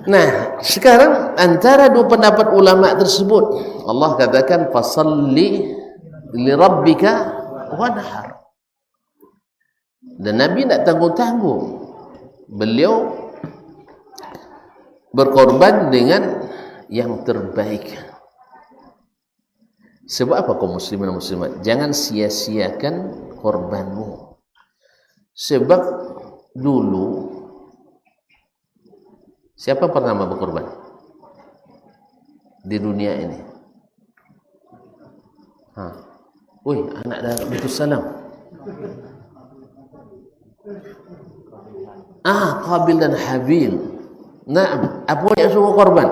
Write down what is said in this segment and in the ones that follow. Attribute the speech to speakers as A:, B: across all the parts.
A: Nah, sekarang antara dua pendapat ulama tersebut, Allah katakan fasalli li rabbika wanhar. Dan Nabi tidak tanggung-tanggung. Beliau berkorban dengan yang terbaik. Sebab apa kaum muslimin dan muslimat? Jangan sia-siakan korbanmu. Sebab dulu siapa pernah berkorban di dunia ini? Wih, anak dah putus salam. Qabil dan Habil. Nah, apa dia suruh korban?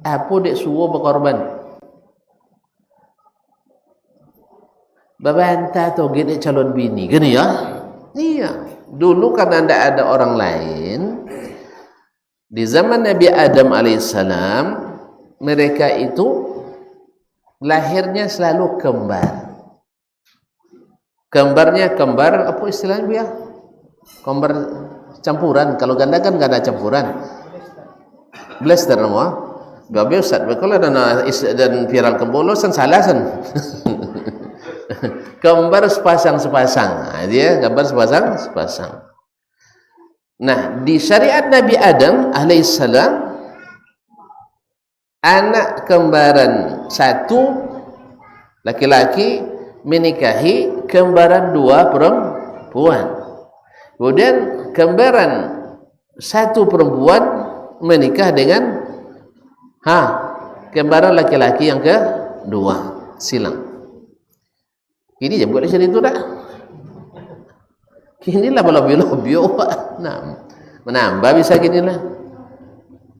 A: Apa dia suruh berkorban? Babanta atau gede calon bini, gini ya? Iya. Dulu karena tidak ada orang lain, di zaman Nabi Adam alaihissalam, mereka itu lahirnya selalu kembar. Kembarnya kembar apa istilahnya dia? Kembar campuran. Kalau ganda kan ganda campuran. Blaster nama. Babe Ustaz, kalau dan viral kembolosan salah san. Kembar sepasang-sepasang. Dia gambar sepasang-sepasang. Nah, di syariat Nabi Adam alaihissalam, anak kembaran satu laki-laki menikahi kembaran dua perempuan. Kemudian kembaran satu perempuan menikah dengan kembaran laki-laki yang kedua. Silang. Ini je buat macam itu dah. Kinilah lebih-lebih Pak. Menambah bisa kinilah.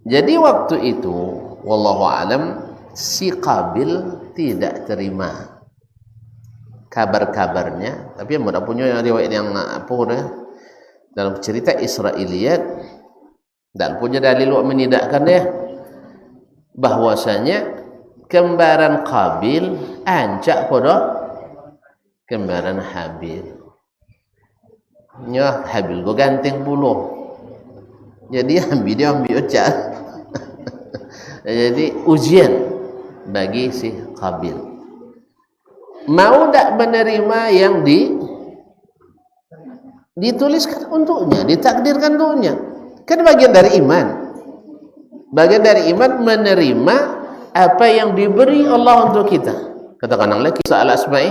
A: Jadi waktu itu wallahu alam si Qabil tidak terima kabar-kabarnya, tapi yang tidak punya riwayat yang dalam cerita Israiliyat dan punya dalil yang menidakkan dia bahwasanya kembaran Qabil ancak pada kembaran Habil. Ya, Habil go ganteng buluh. Jadi ambil ucap. Jadi ujian bagi si Qabil. Mau tak menerima yang dituliskan untuknya, ditakdirkan untuknya. Kan bagian dari iman. Bagian dari iman menerima apa yang diberi Allah untuk kita. Katakan Allah kisah al-asma'i.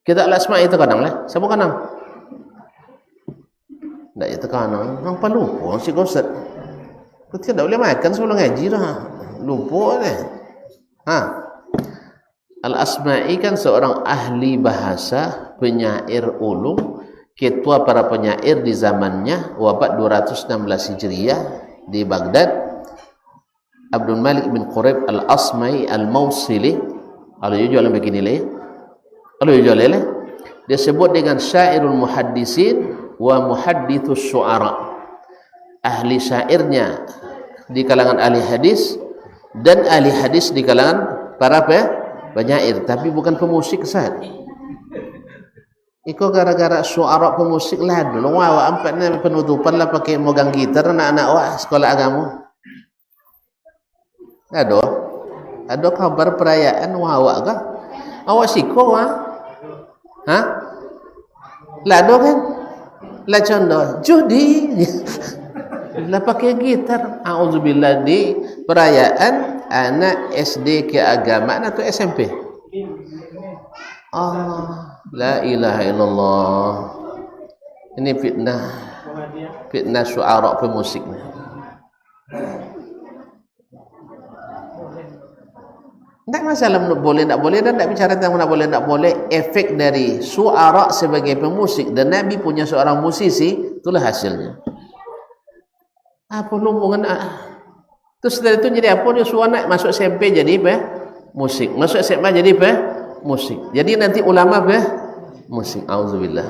A: Kita al-asma'i itu kadang lah. Siapa kadang? Tak itu kadang. Nampak lupa si Ustaz. Kau tidak boleh makan sebelum ngaji dah. Lupa deh. Al-asma'i kan seorang ahli bahasa, penyair ulum, ketua para penyair di zamannya, wafat 216 Hijriah di Baghdad. Abdul Malik bin Quraib al-Asma'i al-Mawsili. Kalau dia jualan begini lah. Kalau dia jualan lah. Dia sebut dengan syairul muhaddisin wa muhaddithus syu'ara. Ahli syairnya di kalangan ahli hadis dan ahli hadis di kalangan para penyair, tapi bukan pemusik Ustaz. Iko gara-gara syu'ara pemusik lah dulu. Wah, ampatnya penutupan lah pakai megang gitar anak-anak sekolah agama. Ada kabar perayaan awak kah? Awak siko Lado kan? Lah contoh judi. Lah pakai gitar. Auzubillah di perayaan anak SD keagamaan atau SMP? La ilaha illallah. Ini fitnah syu'ara pemusik. Tak masalah boleh tak boleh, dan tak bicara tentang boleh tak boleh. Efek dari syu'ara sebagai pemusik, dan Nabi punya seorang musisi, itulah hasilnya. Apa hubungan? Terus setelah itu jadi apa? Dia suara masuk SMP jadi musik, masuk SMA jadi musik. Jadi nanti ulama musik. Auzubillah.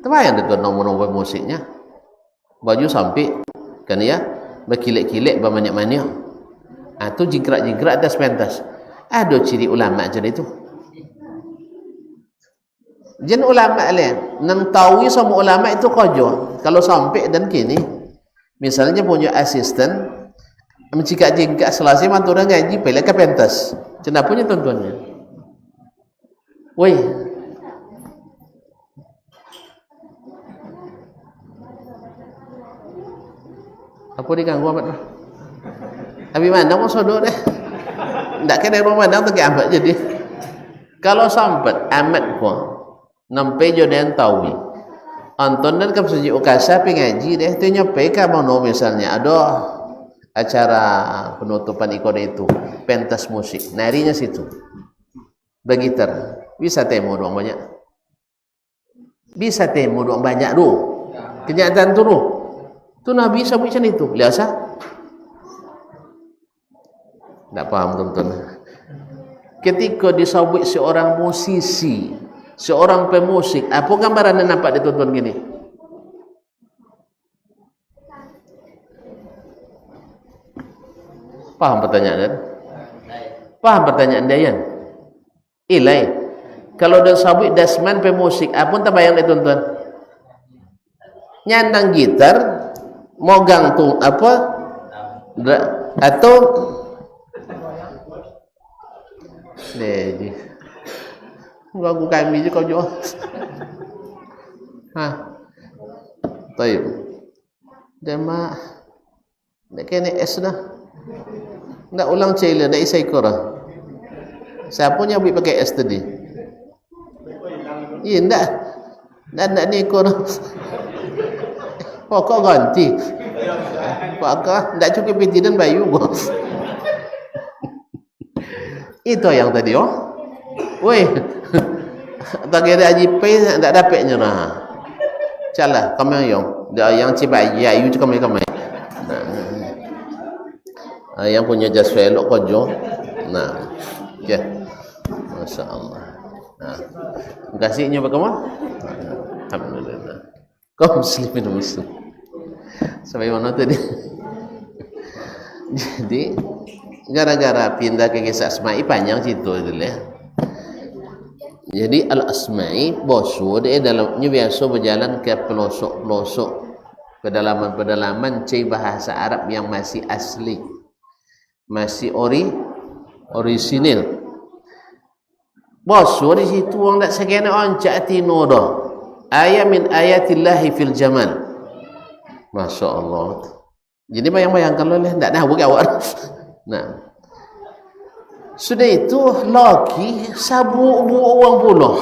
A: Terbayang itu nomor-nomor musiknya. Baju sampai kan ya, berkilik-kilik bermanyak-manyak. Itu jingkrak-jingkrak atas pentas. Ada ciri ulama jadi itu. Jen ulama le, nang tahu sama ulama itu kojo. Kalau sampai dan kini, misalnya punya asisten, mencikak jengkak selesai mantura ngaji, pelak ke pentas. Cina punya tontonnya. Woi, apa diganggu amat lah? Abi mandang mau sodor deh. Ndak kena rumah mandang tu ke amat jadi. Kalau sampai amat pun, nampai jodoh tahu. Anton dan kamu sejak ukasa pengaji deh. Tu nyampai kamu misalnya ada acara penutupan ikon itu, pentas musik. Narinya situ, bergitar. Bisa temu doang banyak. Bisa temu doang banyak tu. Kenyataan tu tu. Tu Nabi sabut macam itu. Lihat tak paham tuan-tuan. Ketika disabut seorang musisi, seorang pemusik, apa gambaran yang nampak di tuan-tuan gini? Paham pertanyaan dia? Paham pertanyaan dia yan? Ilai. Kalau dia sabut dasman pemusik, apa tak bayang dia tuan-tuan? Nyandang gitar, mogang tu apa? Atau Jadi, ganggu kami je kau jual. Taib. Dia mak, nak kena es dah. Nak ulang cailan, nak isai korang. Siapa yang ambil pakai es tadi? Iya, nak ni korang. Pokok ganti. Pokok, tak cukup piti dan bayu gua. Itu yang tadi woi tak kira haji pay tak dapat nyerah calah kami yang cibai ayu tu kami yang punya jas velok kojo okey masyaallah kasihnya bagaimana alhamdulillah kaum muslim sampai mana tadi jadi gara-gara pindah ke kisah Asma'i panjang situ itu ya. Jadi al-Asma'i bosu dia dalamnya biasa berjalan ke pelosok-pelosok pedalaman-pedalaman cai bahasa Arab yang masih asli, masih orisinil. Bosu di situ orang tak sekena oncak tino dah. Ayat min ayatillahi fil jamal. Masya Allah. Jadi bayang-bayangkan lo lah, tak tahu awak. Nah, sudah itu lagi sabu uang puluh.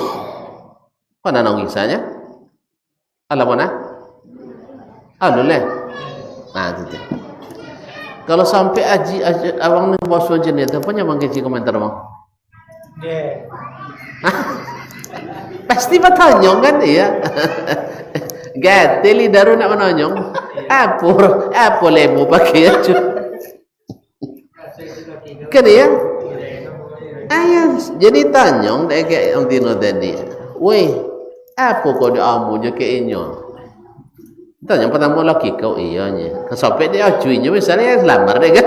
A: Mana nangisanya? Alah mana? Adulah. Nah itu. Kalau sampai aji abang ni bos wajan dia, apa yang bang kecil komentar bang? Pasti bertanya kan dia. Gateli daru nak menonyong. Apa lemu pakai aja. Kan ya? Ayah, jadi tanyong dah kayak yang tino tadi. Woi, apa kau dah amu je ke inyo? Tanya pertama laki kau iyanya. Sampai dia acuinya misalnya lamar deh kan.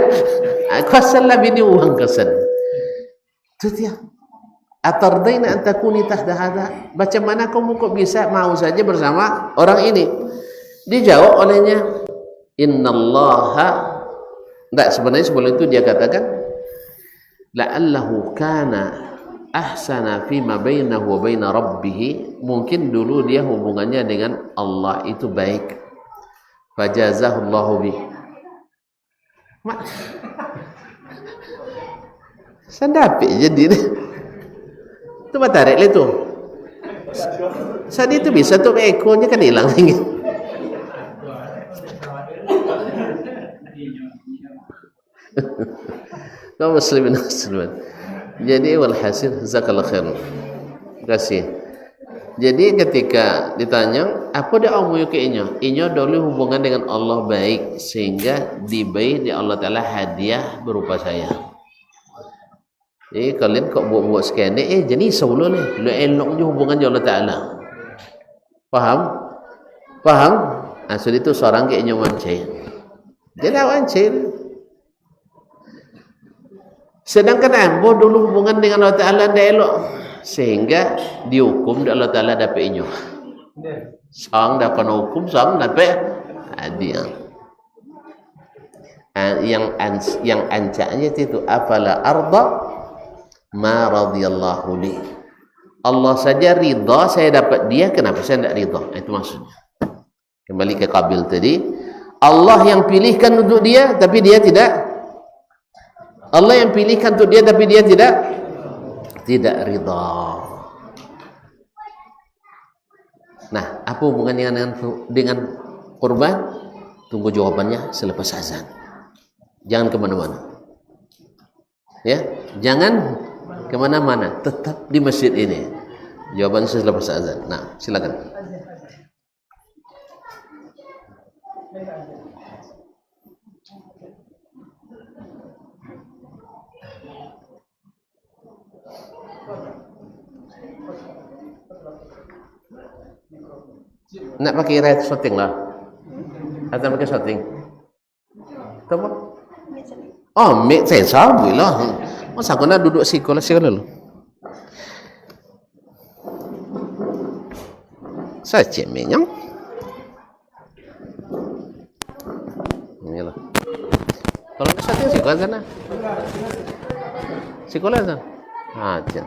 A: Aku asal lah bini uang kesan. Tu dia. Atardaina an takuni tahta hada. Macam mana kamu kok bisa mau saja bersama orang ini? Dijawab olehnya, innallaha. Tak, sebenarnya sebelum itu dia katakan la'allahu kana ahsana fima bainahu wa baina rabbih, mungkin dulu dia hubungannya dengan Allah itu baik, fajazahullahu bih. Sandapi jadi itu matarik itu saat itu bisa tuh ekornya kan hilang tinggi. Kaum muslimin muslimat. Jadi walhasil jazakallahu khairan. Terima kasih. Jadi ketika ditanya apa dia amu ke inyo dulu hubungan dengan Allah baik sehingga diberi di Allah Taala hadiah berupa saya. Jadi kalian kok buat sekian jadi solo ni lo elok je hubungan dengan Allah Taala. Faham? Asal itu seorang ke inyo mancai. Jadi awan cair. Sedangkan ambo dulu hubungan dengan Allah Ta'ala tidak elok. sehingga dihukum Allah Taala dapat inyo. Sang dapat hukum, sang dapat hadiah. Yang ancaknya itu afala arda ma radhiyallahu li. Allah saja ridha saya dapat dia, kenapa saya tidak ridha? Itu maksudnya. Kembali ke Qabil tadi, Allah yang pilihkan untuk dia tapi dia tidak. Allah yang pilihkan untuk dia tapi dia tidak ridha. Nah, apa hubungannya dengan kurban? Tunggu jawabannya selepas azan. Jangan kemana-mana. Ya, jangan kemana-mana. Tetap di masjid ini. Jawabannya selepas azan. Nah, silakan. Nak pakai red shooting lah. Atau pakai shooting? Apa? Oh, mic saya sabu lah. Masa aku nak duduk sekolah lalu. Saya cemenya. Inilah. Kalau nak shooting sekolah sana. Sekolah sana. Aja.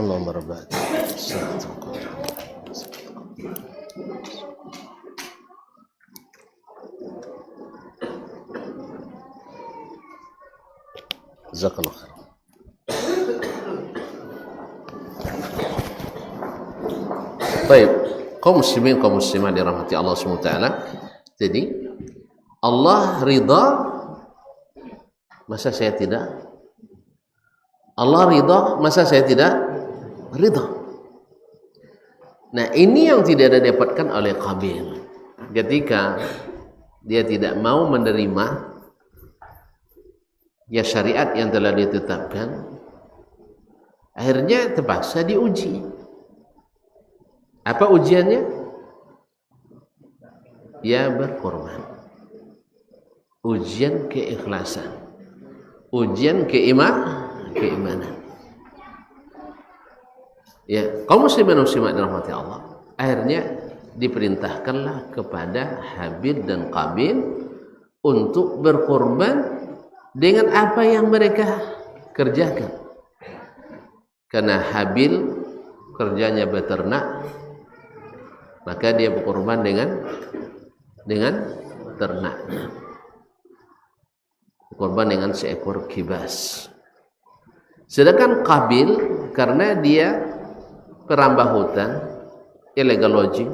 A: Allahumma rabbana jazakallah khair. Baik, kaum muslimin kaum muslimat dirahmati Allah SWT. Jadi Allah ridha, masa saya tidak? Allah ridha, masa saya tidak ridha? Nah, ini yang tidak ada dapatkan oleh Qabil ketika dia tidak mau menerima ya syariat yang telah ditetapkan. Akhirnya terpaksa diuji. Apa ujiannya? Ya berkorban. Ujian keikhlasan. Ujian keimanan. Ya, kaum muslimin muslimat dirahmati Allah. Akhirnya diperintahkanlah kepada Habil dan Qabil untuk berkorban dengan apa yang mereka kerjakan. Karena Habil kerjanya beternak, maka dia berkorban dengan ternaknya. Berkorban dengan seekor kibas. Sedangkan Qabil karena dia perambah hutan, illegal logging.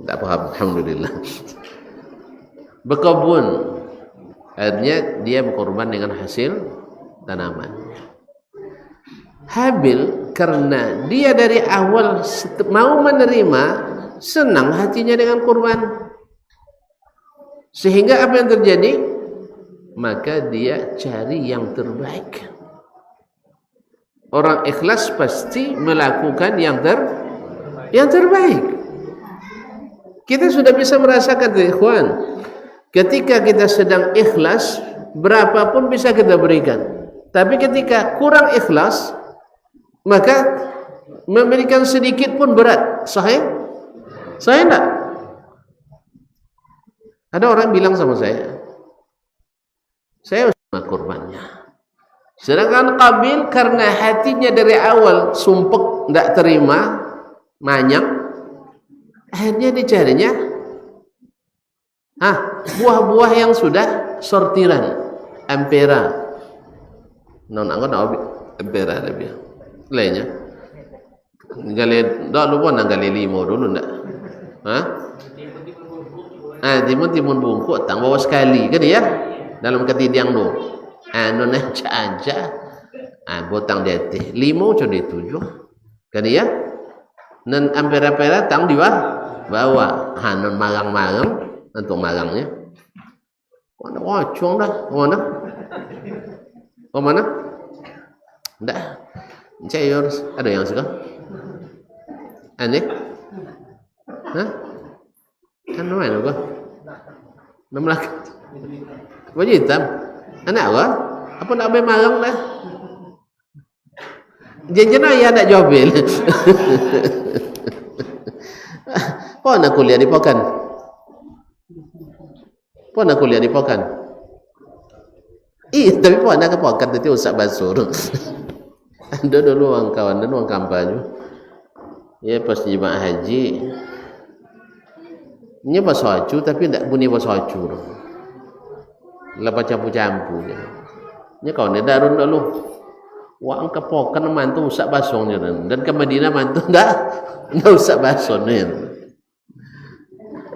A: Tak paham, alhamdulillah. Berkebun, akhirnya dia berkorban dengan hasil tanaman. Habil karena dia dari awal mau menerima, senang hatinya dengan kurban, sehingga apa yang terjadi? Maka dia cari yang terbaik. Orang ikhlas pasti melakukan yang terbaik. Kita sudah bisa merasakan, ikhwan, ketika kita sedang ikhlas, berapapun bisa kita berikan. Tapi ketika kurang ikhlas, maka memberikan sedikit pun berat. Sahih? Sahih enggak? Ada orang bilang sama saya usah kurbannya. Sedangkan Qabil karena hatinya dari awal sumpek, enggak terima, manyang, akhirnya dicarinya buah-buah yang sudah sortiran, ampera. Non angkat ampera lebih. Lainnya gali dak lupa nang gali limo dulu ndak? Timun bungkuk tang bawa sekali kan ya dalam ketidiang tu. Non aja botang deteh limo cuma dituju kan ya. Non ampera-pera tang di bawah. Non magang-magang untuk magangnya. Mana wacung dah, mana? Oh mana? Ndak. Cair, ada yang suka? Aneh? Anu mana gua? Nama laki. Baju hitam. Anak gua? Apa nak ambil marang dah? Jangan ayah nak jawabin. Kau nak kuliah di Pokan? Kau nak kuliah di Pokan? Tapi kau nak ke Pokan nanti usah basur. Ada dulu orang kawan dan orang kampanye. Ya pas jemaah haji. Ini bahasa Hacu tapi tidak bunyi bahasa Hacu. Lepas campur-campur. Ini kawan dia darun dulu. Wah angka Pokan mantu usah basongnya dan ke Madinah mantu enggak usah basongnya.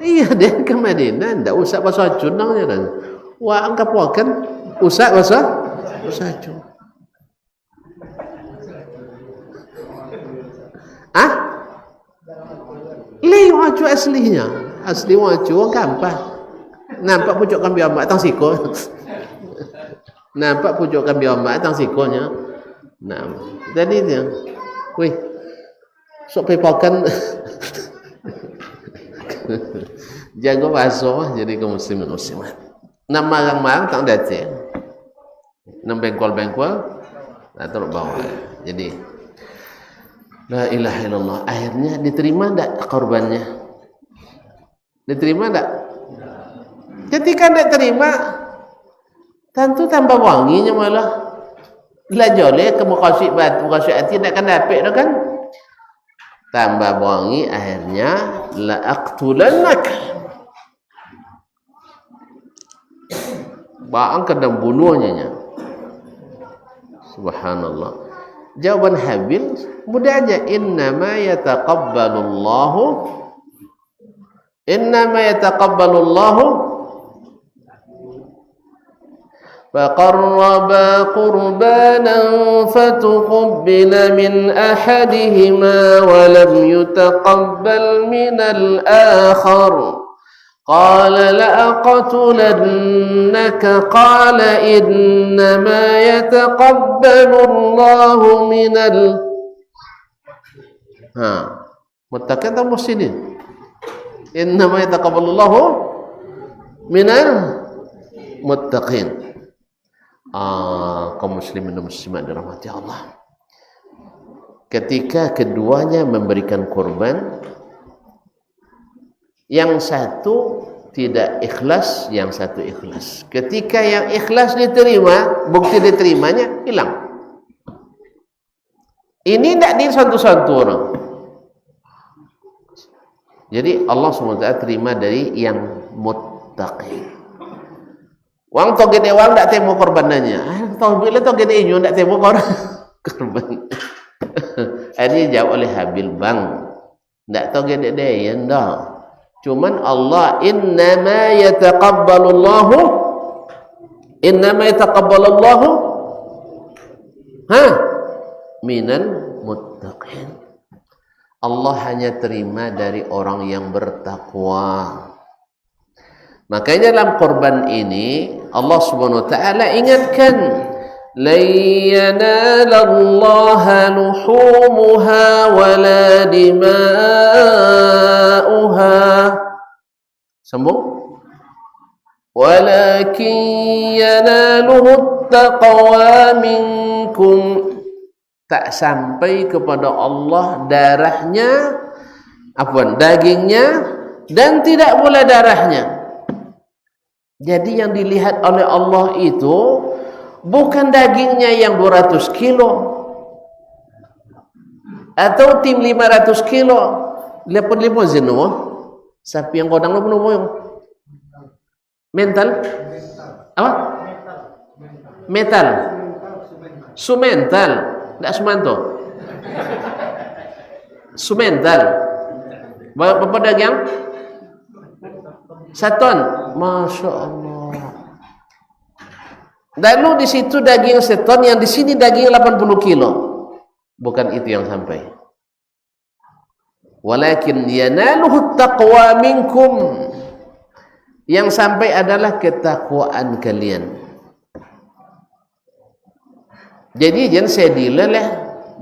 A: Iya dan ke Madinah enggak usah bahasa Hacu nangnya dan. Wah angka Pokan usah bahasa Hacu. Waju aslinya, asli waju orang kampah. Nampak pucuk kambing ombak tang siko. Nampak pucuk kambing ombak tang sikonya. Nah, jadi dia, wih, sok pepokan, jago baso jadi kaum muslimin muslimat. Nam marang-marang tak datang, nam bengkol-bengkol, atau bawa. Jadi la ilaha illallah. Akhirnya diterima tak korbannya? Diterima tak? Ketika tidak terima, tentu tambah wanginya malah. Belajar le ke maqasid batu maqasid hati nak kan dapat dah kan. Tambah wangi akhirnya la aqtulannak. Bang kena bunuhnya. Subhanallah. Jawaban Habil mudah aja, innama yataqabbalullahu فقربا قربانا فتقبل من أحدهما ولم يتقبل من الآخر قال لأقتلنك قال إنما يتقبل الله من متقين atau muhsinin? إنما يتقبل الله من المتقين. Kaum muslimin dan muslimat dirahmati Allah, ketika keduanya memberikan korban, yang satu tidak ikhlas, yang satu ikhlas. Ketika yang ikhlas diterima, bukti diterimanya hilang. Ini tidak disantu-santu orang. Jadi Allah SWT terima dari yang muttaqin. Wang to gede wang tak temu korbanannya. Tahu bila to gede inyo tak temu korban. Ini jawab oleh Habil, bang. Tak tahu gede dia dah. Cuman Allah innama yataqabbalullahu minal muttaqin. Allah hanya terima dari orang yang bertakwa. Makanya dalam korban ini Allah Subhanahu wa taala ingatkan, la yanalallaha luhumuha wala dima'uha. Sambung. Walakin yanaluhu taqwa minkum. Tak sampai kepada Allah darahnya, dagingnya, dan tidak pula darahnya. Jadi yang dilihat oleh Allah itu bukan dagingnya yang 200 kilo atau tim 500 kilo. Lepon zino sapi yang kodang lo penuh mental apa? Metal. Sumental, tidak sumanto. Sumental. Berapa daging? Saton, masya Allah. Lalu di situ daging seton, yang di sini daging 80 kilo. Bukan itu yang sampai. Walakin yanaluhu taqwa minkum. Yang sampai adalah ketakwaan kalian. Jadi jangan sedih lah.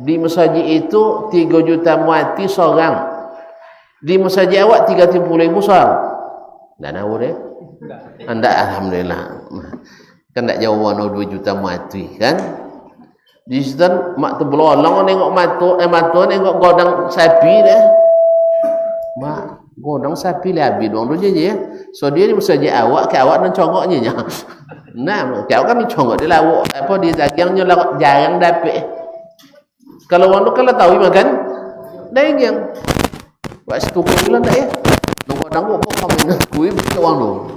A: Di masjid itu 3 juta muati seorang. Di masjid awak 30.000 seorang. Tak tahu dia? Anda alhamdulillah. Kan tak jauh mana 2 juta mati kan? Di situ mak tu belolong nengok mata nengok godang sapi dia. Mak godang sapi lah habis dong tu je ya. So dia ni mesti awak ke awak dan congoknya nya. Nah, kau kan congok dia lawak apa di dagingnya jarang dapat. Kalau orang tu kalau tahu makan daging. Buat setuku bulan tak ya? Nunggu kok kamu kui berkawan lo.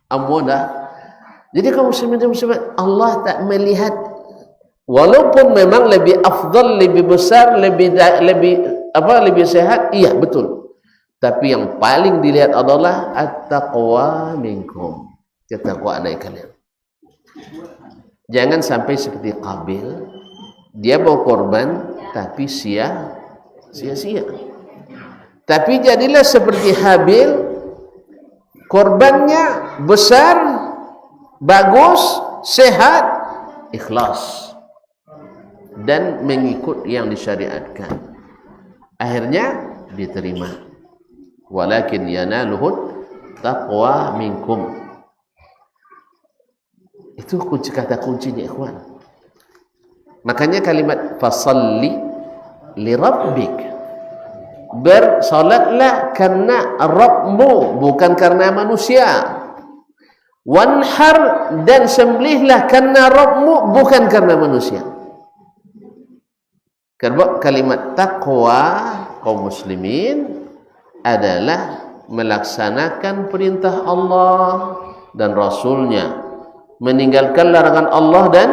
A: Ampun dah. Jadi kaum muslimin dan muslimat, Allah tak melihat, walaupun memang lebih afdal, lebih besar, lebih sehat, iya betul. Tapi yang paling dilihat adalah at-taqwa minkum. Ketakwaan dari kalian. Jangan sampai seperti Qabil, dia bawa korban tapi sia-sia. Tapi jadilah seperti Habil, korbannya besar, bagus, sehat, ikhlas, dan mengikut yang disyariatkan. Akhirnya diterima. Walakin yanaluhu taqwa minkum. Itu kata kuncinya, ikhwan. Makanya kalimat fasalli li rabbik. Bersolatlah karena Rabbmu, bukan karena manusia. Wanhar, dan sembelihlah karena Rabbmu, bukan karena manusia. Karena kalimat takwa kaum muslimin adalah melaksanakan perintah Allah dan Rasulnya, meninggalkan larangan Allah dan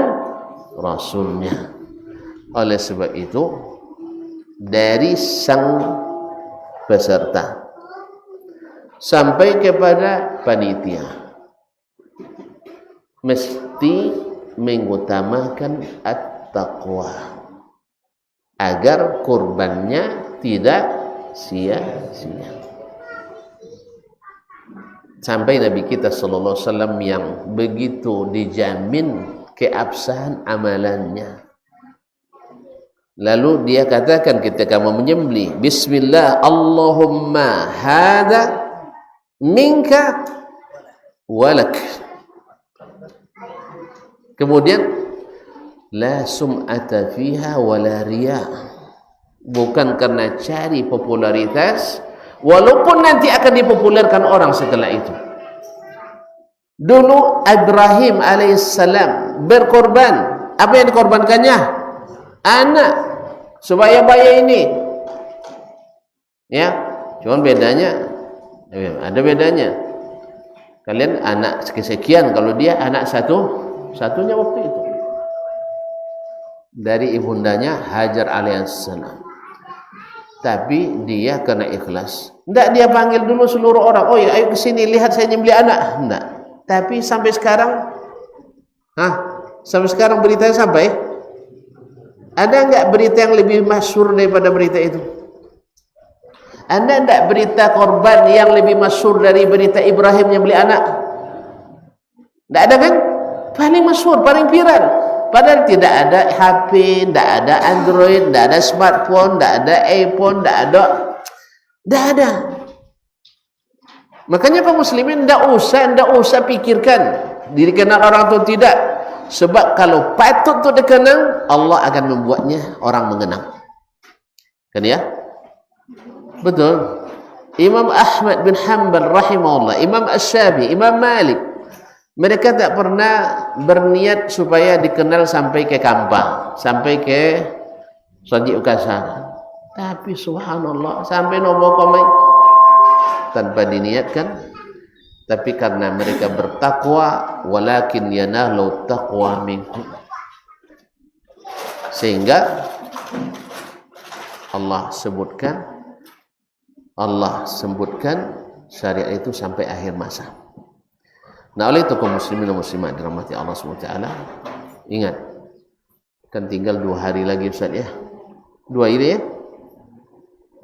A: Rasulnya. Oleh sebab itu, dari sang peserta sampai kepada panitia mesti mengutamakan at-taqwa agar kurbannya tidak sia-sia. Sampai Nabi kita sallallahu alaihi wasallam yang begitu dijamin keabsahan amalannya, lalu dia katakan ketika mau menyembelih, bismillah Allahumma hada minka walak. Kemudian la sum'ata fiha wala riya, bukan karena cari popularitas, walaupun nanti akan dipopulerkan orang setelah itu. Dulu Ibrahim alaihissalam berkorban, apa yang dikorbankannya? Anak, sebaya-baya ini, ya. Cuman bedanya, ada bedanya. Kalian anak sekian, kalau dia anak satunya waktu itu dari ibundanya Hajar alaihissalam. Tapi dia kena ikhlas. Tidak dia panggil dulu seluruh orang. Oh ya, ayo ke sini lihat saya nyembelih anak. Tidak. Tapi sampai sekarang, sampai sekarang beritanya sampai. Ada enggak berita yang lebih masyhur daripada berita itu? Ada enggak berita korban yang lebih masyhur dari berita Ibrahim nyembelih anak? Tidak ada kan? Paling masyhur, paling viral. Padahal tidak ada HP, tidak ada Android, tidak ada smartphone, tidak ada iPhone, tidak ada. Makanya kaum muslimin tidak usah pikirkan diri kenal orang atau tidak. Sebab kalau patut untuk dikenang, Allah akan membuatnya orang mengenang. Kan ya? Betul. Imam Ahmad bin Hanbal rahimahullah, Imam Asy-Syafi'i, Imam Malik, mereka tak pernah berniat supaya dikenal sampai ke Kampang, sampai ke Saji Ukasana. Tapi subhanallah, sampai nomor komai tanpa diniatkan. Tapi karena mereka bertakwa, walakin yanalu taqwa minkum, sehingga Allah sebutkan syariat itu sampai akhir masa. Nah, oleh itu kaum muslimin dan muslimat dirahmati Allah SWT, ingat, kan tinggal 2 hari lagi Ustaz ya. 2 hari ya.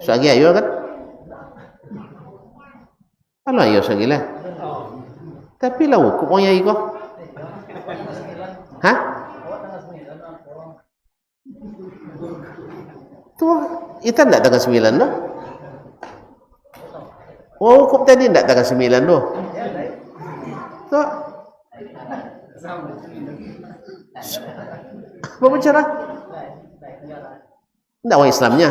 A: Ustaz lagi ayo kan? Kalau ayo Ustaz gila. Tapi lah hukum orang yai kau. Hah? Tu itu tak tanggal 9 tu. Oh, hukum tadi tak tanggal 9 tu. Tu. Apa bicara? Tak orang Islamnya.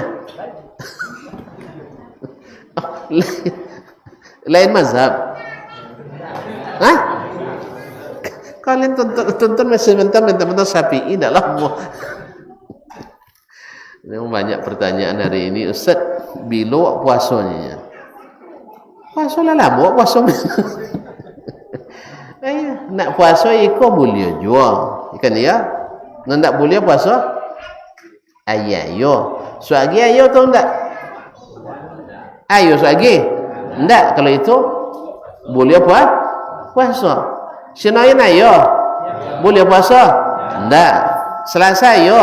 A: Lain mazhab. Hah? Kalian tonton masih mentang-mentang Syafi'i tidak lama. Memang banyak pertanyaan hari ini, Ustaz, bila puasanya? Puasa lah lama puasa. Nak puasa ikut boleh juga. Ikan ya? Nak boleh puasa? Ayo. Suagi ayo tahu tak? Ayo suagi. Enggak, kalau itu boleh apa? Puasa. Senin ayo. Boleh puasa? Enggak. Selasa ayo.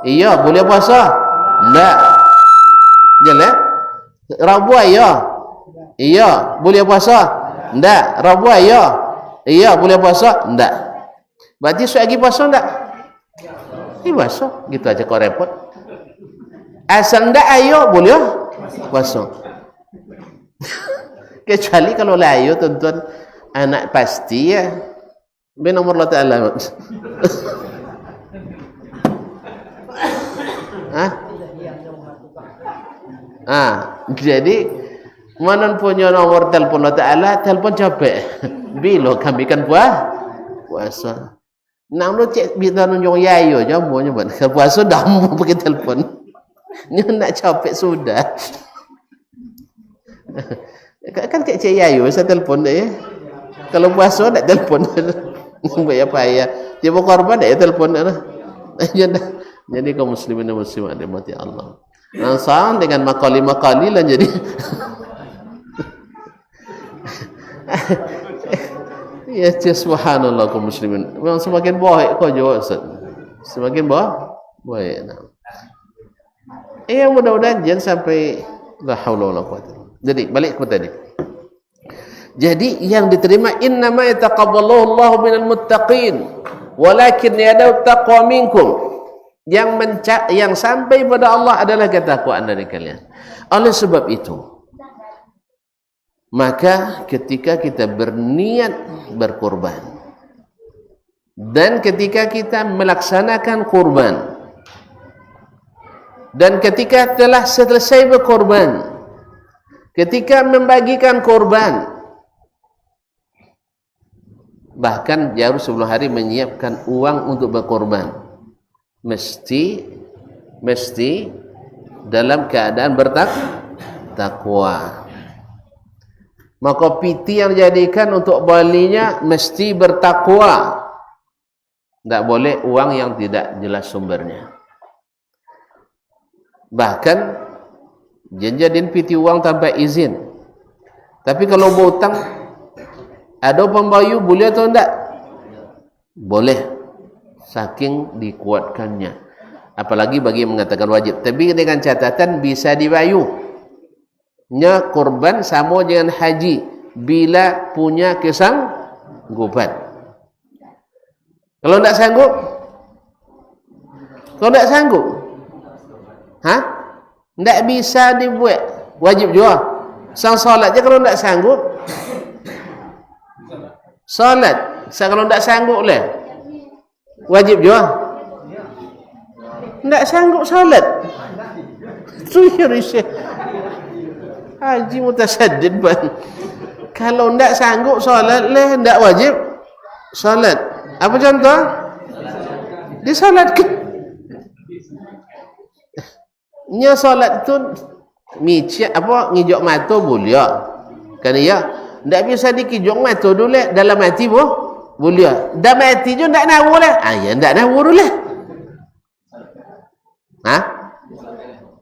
A: Iya, boleh puasa? Enggak. Jelas? Rabu ayo. Iya, boleh puasa? Enggak. Rabu ayo. Iya, boleh puasa? Enggak. Berarti suagi puasa enggak? Puasa. Gitu aja kau repot. Asal enggak ayo, boleh puasa. Kecuali kalau lah ayo tuan-tuan anak pasti ya benomor Allah Ta'ala. Jadi mana punya nomor telepon Allah Ta'ala, telepon capek. Bila kami kan puasa. Nang lu cek kita nunjuk yayo jamunya buat puasa dah mau pakai telefon. Ni nak capek sudah. Kan cek yayo saya telefon dia. Kalau puasa nak telefon. Buat apa ya? Dia mau korban dia telefon dia. Jadi kaum muslimin dan muslimat dirahmati Allah. Nansang dengan makali-makali lah jadi. Ya subhanallah kaum muslimin. Memang semakin baik kau jawab Ustaz. Semakin baik. Mudah-mudahan jangan sampai la haula wala quwwata. Jadi balik ke tadi. Jadi yang diterima innama yataqabbalu Allahu minal muttaqin walakin yadaw taqwa minkum. Yang sampai pada Allah adalah ketakwaan dari kalian. Oleh sebab itu, maka ketika kita berniat berkorban dan ketika kita melaksanakan kurban dan ketika telah selesai berkorban, ketika membagikan korban, bahkan jauh sebelum hari menyiapkan uang untuk berkorban, mesti dalam keadaan bertakwa. Maka piti yang dijadikan untuk balinya mesti bertakwa. Tak boleh uang yang tidak jelas sumbernya. Bahkan jadiin piti uang tanpa izin. Tapi kalau berhutang ada pembayu boleh atau tidak? Boleh. Saking dikuatkannya. Apalagi bagi yang mengatakan wajib. Tapi dengan catatan bisa dibayu. Nya korban sama dengan haji bila punya kesanggupan. Kalau tidak sanggup, tidak bisa dibuat wajib juga. Sang solat je kalau tidak sanggup, solat. Kalau tidak sanggup le, wajib juga. Tidak sanggup solat. Tu risih. Haji mutasaddid ban. Kalau ndak sanggup solat leh ndak wajib solat. Apa contoh? Disolatkan. Nya solat tu ngijok mata boleh. Kan ya? Ndak bisa dikijok mata dulu dalam hati boleh. Dah mati je ndak nawu lah. Ya ndak nawu dulu.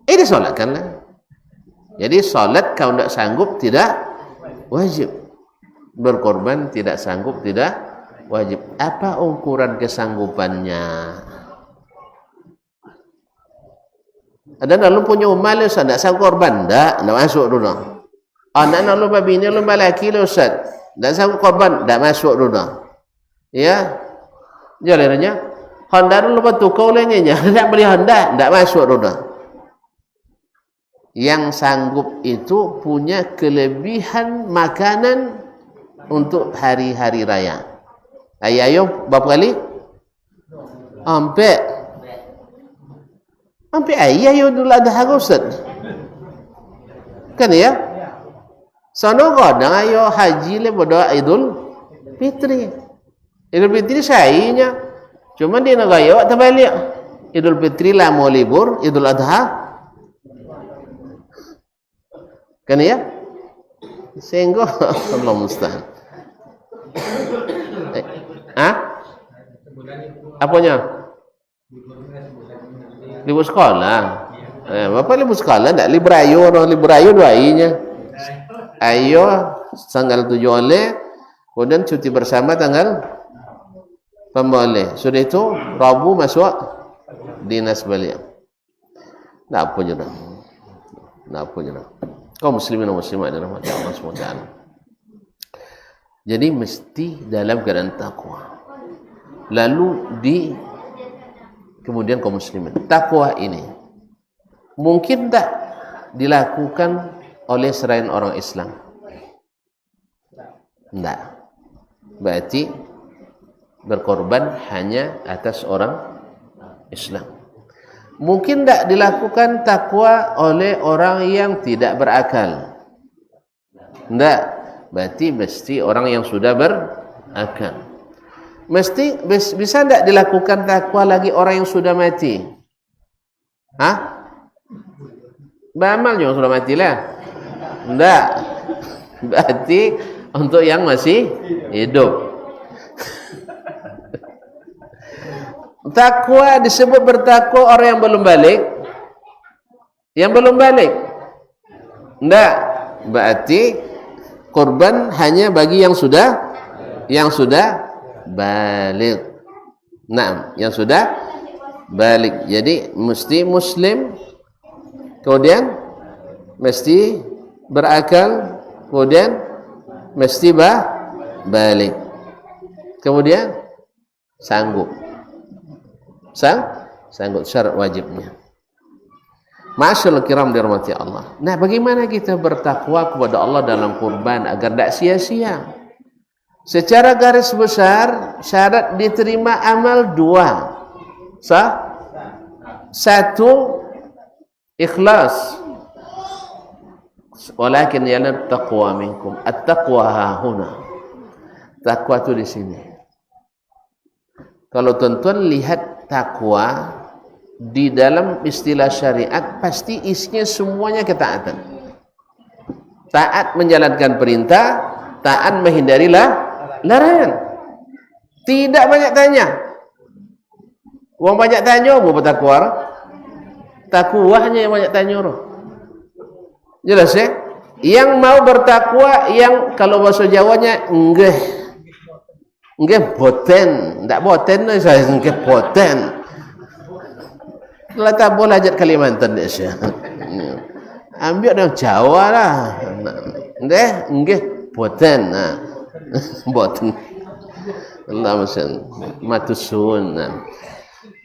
A: Disolatkanlah. Jadi solat kalau tidak sanggup tidak wajib. Berkorban tidak sanggup tidak wajib. Apa ukuran kesanggupannya? Ada lalu punya umal Ustaz, tidak sanggup korban, tidak masuk dulu. Anak lalu babi ini lomba laki Ustaz, tidak sanggup korban, tidak masuk dulu. Ya, jalannya. Honda dulu tukau lainnya, tidak beli Honda, tidak masuk dulu. Yang sanggup itu punya kelebihan makanan untuk hari-hari raya. Ayo berapa kali? Hampir ayo dulu ada Ustaz. Kan ya? Sono kadang ayo haji le pada Idul Fitri. Idul Fitri sainya. Cuma dia nak gaya tak balik. Idul Fitri lah mau libur, Idul Adha kan ya? Sehingga Allah musta'an. Apanya? Libur sekolah. Bapak libur sekolah tak? Libur ayo doainya. Ayo tanggal 7 oleh, kemudian cuti bersama tanggal pemboleh. Sudah itu Rabu masuk dinas balik. Tak apa je dah. Kaum muslimin dan muslimat dirahmati Allah SWT. Jadi mesti dalam keadaan takwa. Lalu kemudian kaum muslimin, takwa ini mungkin tak dilakukan oleh selain orang Islam? Tidak. Berarti berkorban hanya atas orang Islam. Mungkin tak dilakukan takwa oleh orang yang tidak berakal. Tidak. Berarti mesti orang yang sudah berakal. Mesti bisa tidak dilakukan takwa lagi orang yang sudah mati? Hah? Beramal yang sudah mati lah. Tidak. Berarti untuk yang masih hidup. Takwa disebut bertakwa orang yang belum balik. Yang belum balik. Tidak. Berarti korban hanya bagi yang sudah balik. Nah, yang sudah balik. Jadi mesti muslim, kemudian mesti berakal, kemudian mesti balik, kemudian sanggup syarat wajibnya. Ma'asyiral kiram dirahmati Allah. Nah, bagaimana kita bertakwa kepada Allah dalam kurban agar tidak sia-sia? Secara garis besar, syarat diterima amal dua. Satu, ikhlas. Walakin yanat taqwa minkum. At-taqwa hahuna. Takwa itu di sini. Kalau tuan-tuan lihat takwa di dalam istilah syariat, pasti isinya semuanya ketaatan. Taat menjalankan perintah, taat menghindari larangan. Tidak banyak tanya. Orang banyak tanya mau bertakwa. Takwa hanya yang banyak tanya orang. Jelas ya? Yang mau bertakwa, yang kalau bahasa Jawanya enggak boten, ndak boten saya enggak boten. Lah tak boleh ajak Kalimantan dia sih. Ambil orang Jawa lah. Enggak boten. Nah. Boten. Allah matusun.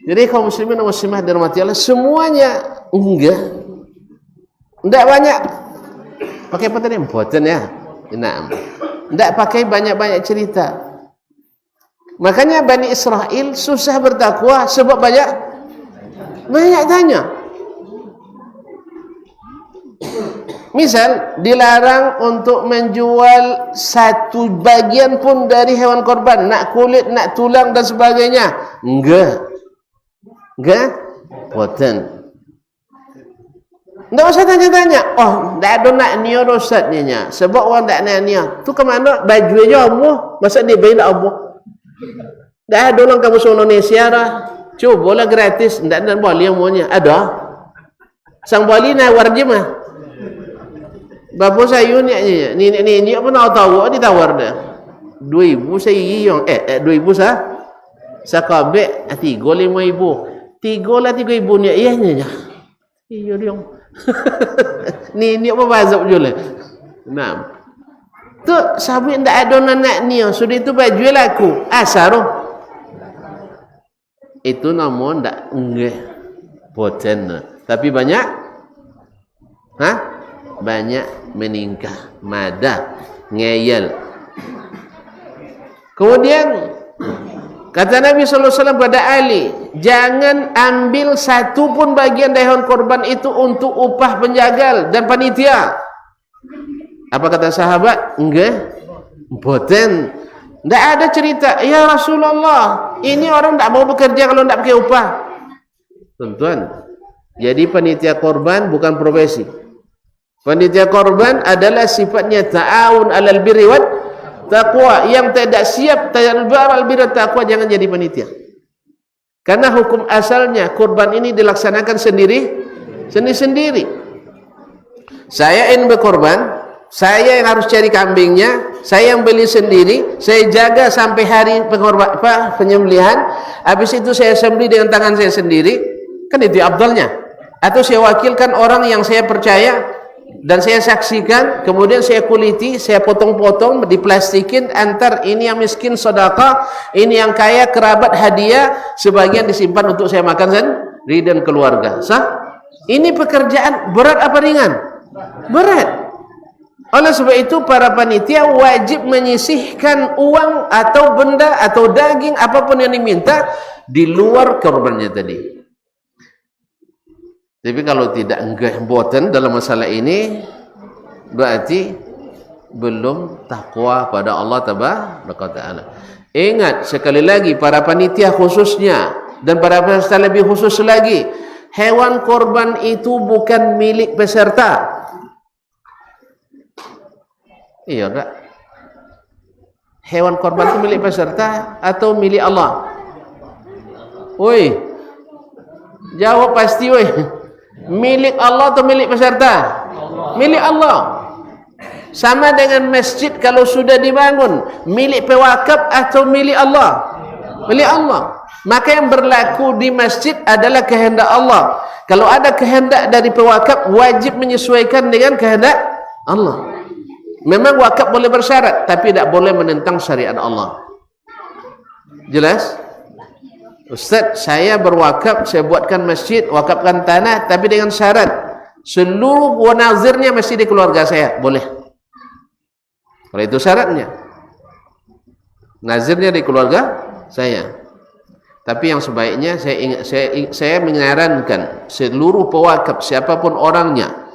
A: Jadi kaum muslimin dan muslimah dirahmati Allah, semuanya enggak banyak. Pakai apa tadi? Boten ya. Nah. Enggak pakai banyak-banyak cerita. Makanya Bani Israel susah bertakwa sebab banyak tanya. Misal dilarang untuk menjual satu bagian pun dari hewan korban, nak kulit, nak tulang dan sebagainya. Enggak boten. Enggak usah tanya-tanya. Oh, enggak ada nak niat ustaznya. Sebab orang tak nak niat. Tu ke mana? Baju aja Allah. Masa dia bayar Allah. Enggak ada orang kamu Indonesia dah. Cubalah gratis. Enggak boleh yang maunya. Ada. Sang bali nawar je mah. Bapa saya ni apa nak tahu ditawar dah. 2,000 saya yang 2,000 sah. Sakabek 3,000 5,000. 3,000 ni ianya. Iya dia. Ni apa bazab je lah. Nah. Tu sampai ndak ada nak ni, sudah itu baju laku. Asaro. Itu namun ndak enggak boten. Tapi banyak banyak meningkah, madah, ngeyel. Kemudian kata Nabi SAW pada Ali, jangan ambil satu pun bagian dari hewan korban itu untuk upah penjagal dan panitia. Apa kata sahabat? Enggak, boten. Tidak ada cerita, ya Rasulullah, ini orang tidak mau bekerja kalau tidak pakai upah. Tuan-tuan, jadi panitia korban bukan profesi. Panitia korban adalah sifatnya ta'awun alal birri wat taqwa. Yang tidak siap ta'awun alal birri wat taqwa jangan jadi panitia. Karena hukum asalnya korban ini dilaksanakan sendiri-sendiri. Saya ingin berkorban, saya yang harus cari kambingnya, saya yang beli sendiri, saya jaga sampai hari penyembelihan. Habis itu saya sembelih dengan tangan saya sendiri. Kan itu afdalnya. Atau saya wakilkan orang yang saya percaya dan saya saksikan, kemudian saya kuliti, saya potong-potong, diplastikin, antar ini yang miskin sedekah, ini yang kaya kerabat hadiah, sebagian disimpan untuk saya makan sendiri dan keluarga. Sah? Ini pekerjaan berat apa ringan? Berat. Oleh sebab itu para panitia wajib menyisihkan uang atau benda atau daging apapun yang diminta di luar korbannya tadi. Tapi kalau tidak enggak boten dalam masalah ini, berarti belum takwa pada Allah Tabaraka Ta'ala. Ingat sekali lagi para panitia khususnya dan para peserta lebih khusus lagi, hewan korban itu bukan milik peserta. Iya enggak? Hewan korban itu milik peserta atau milik Allah? Woi, jawab pasti woi. Milik Allah atau milik peserta? Milik Allah. Sama dengan masjid kalau sudah dibangun, milik pewakaf atau milik Allah? Milik Allah. Maka yang berlaku di masjid adalah kehendak Allah. Kalau ada kehendak dari pewakaf, wajib menyesuaikan dengan kehendak Allah. Memang wakaf boleh bersyarat, tapi tidak boleh menentang syariat Allah. Jelas? Ustaz, saya berwakaf, saya buatkan masjid, wakafkan tanah, tapi dengan syarat seluruh nazirnya masih di keluarga saya. Boleh. Kalau itu syaratnya, nazirnya di keluarga saya. Tapi yang sebaiknya saya menyarankan seluruh pewakaf siapapun orangnya,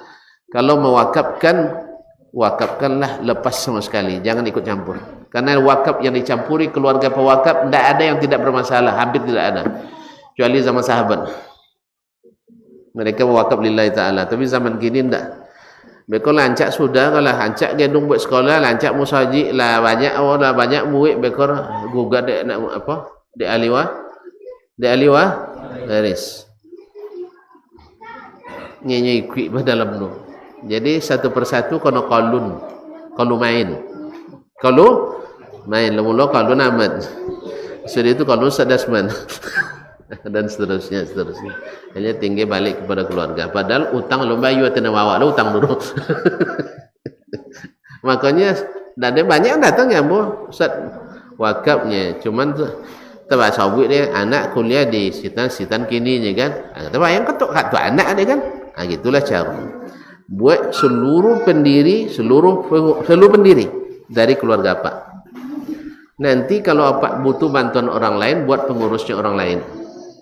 A: kalau mewakafkan, wakafkanlah lepas sama sekali, jangan ikut campur. Karena wakaf yang dicampuri keluarga pewakaf tidak ada yang tidak bermasalah, hampir tidak ada, kecuali zaman sahabat. Mereka mewakaf lillahi ta'ala, tapi zaman kini tidak. Mereka lancak sudah, kalau lancak gedung buat sekolah, lancak musajik lah banyak murid mereka gugat dek nak apa? Dek aliwa, garis. Nyanyi ikut dalam tu. Jadi satu persatu kono kalau main, lemula kalun amat. Sudah itu kalun sadasman. Dan seterusnya. Hanya tinggi balik kepada keluarga. Padahal utang lomba yu atau nawawa lo utang dulu. Makanya ada banyak yang datang ya bu, Ustaz wakafnya. Cuman tebak sabuk dia anak kuliah di sitan kini nya kan. Tebak yang ketuk anak dia kan. Gitulah cara. Buat seluruh pendiri dari keluarga Pak. Nanti kalau Pak butuh bantuan orang lain, buat pengurusnya orang lain.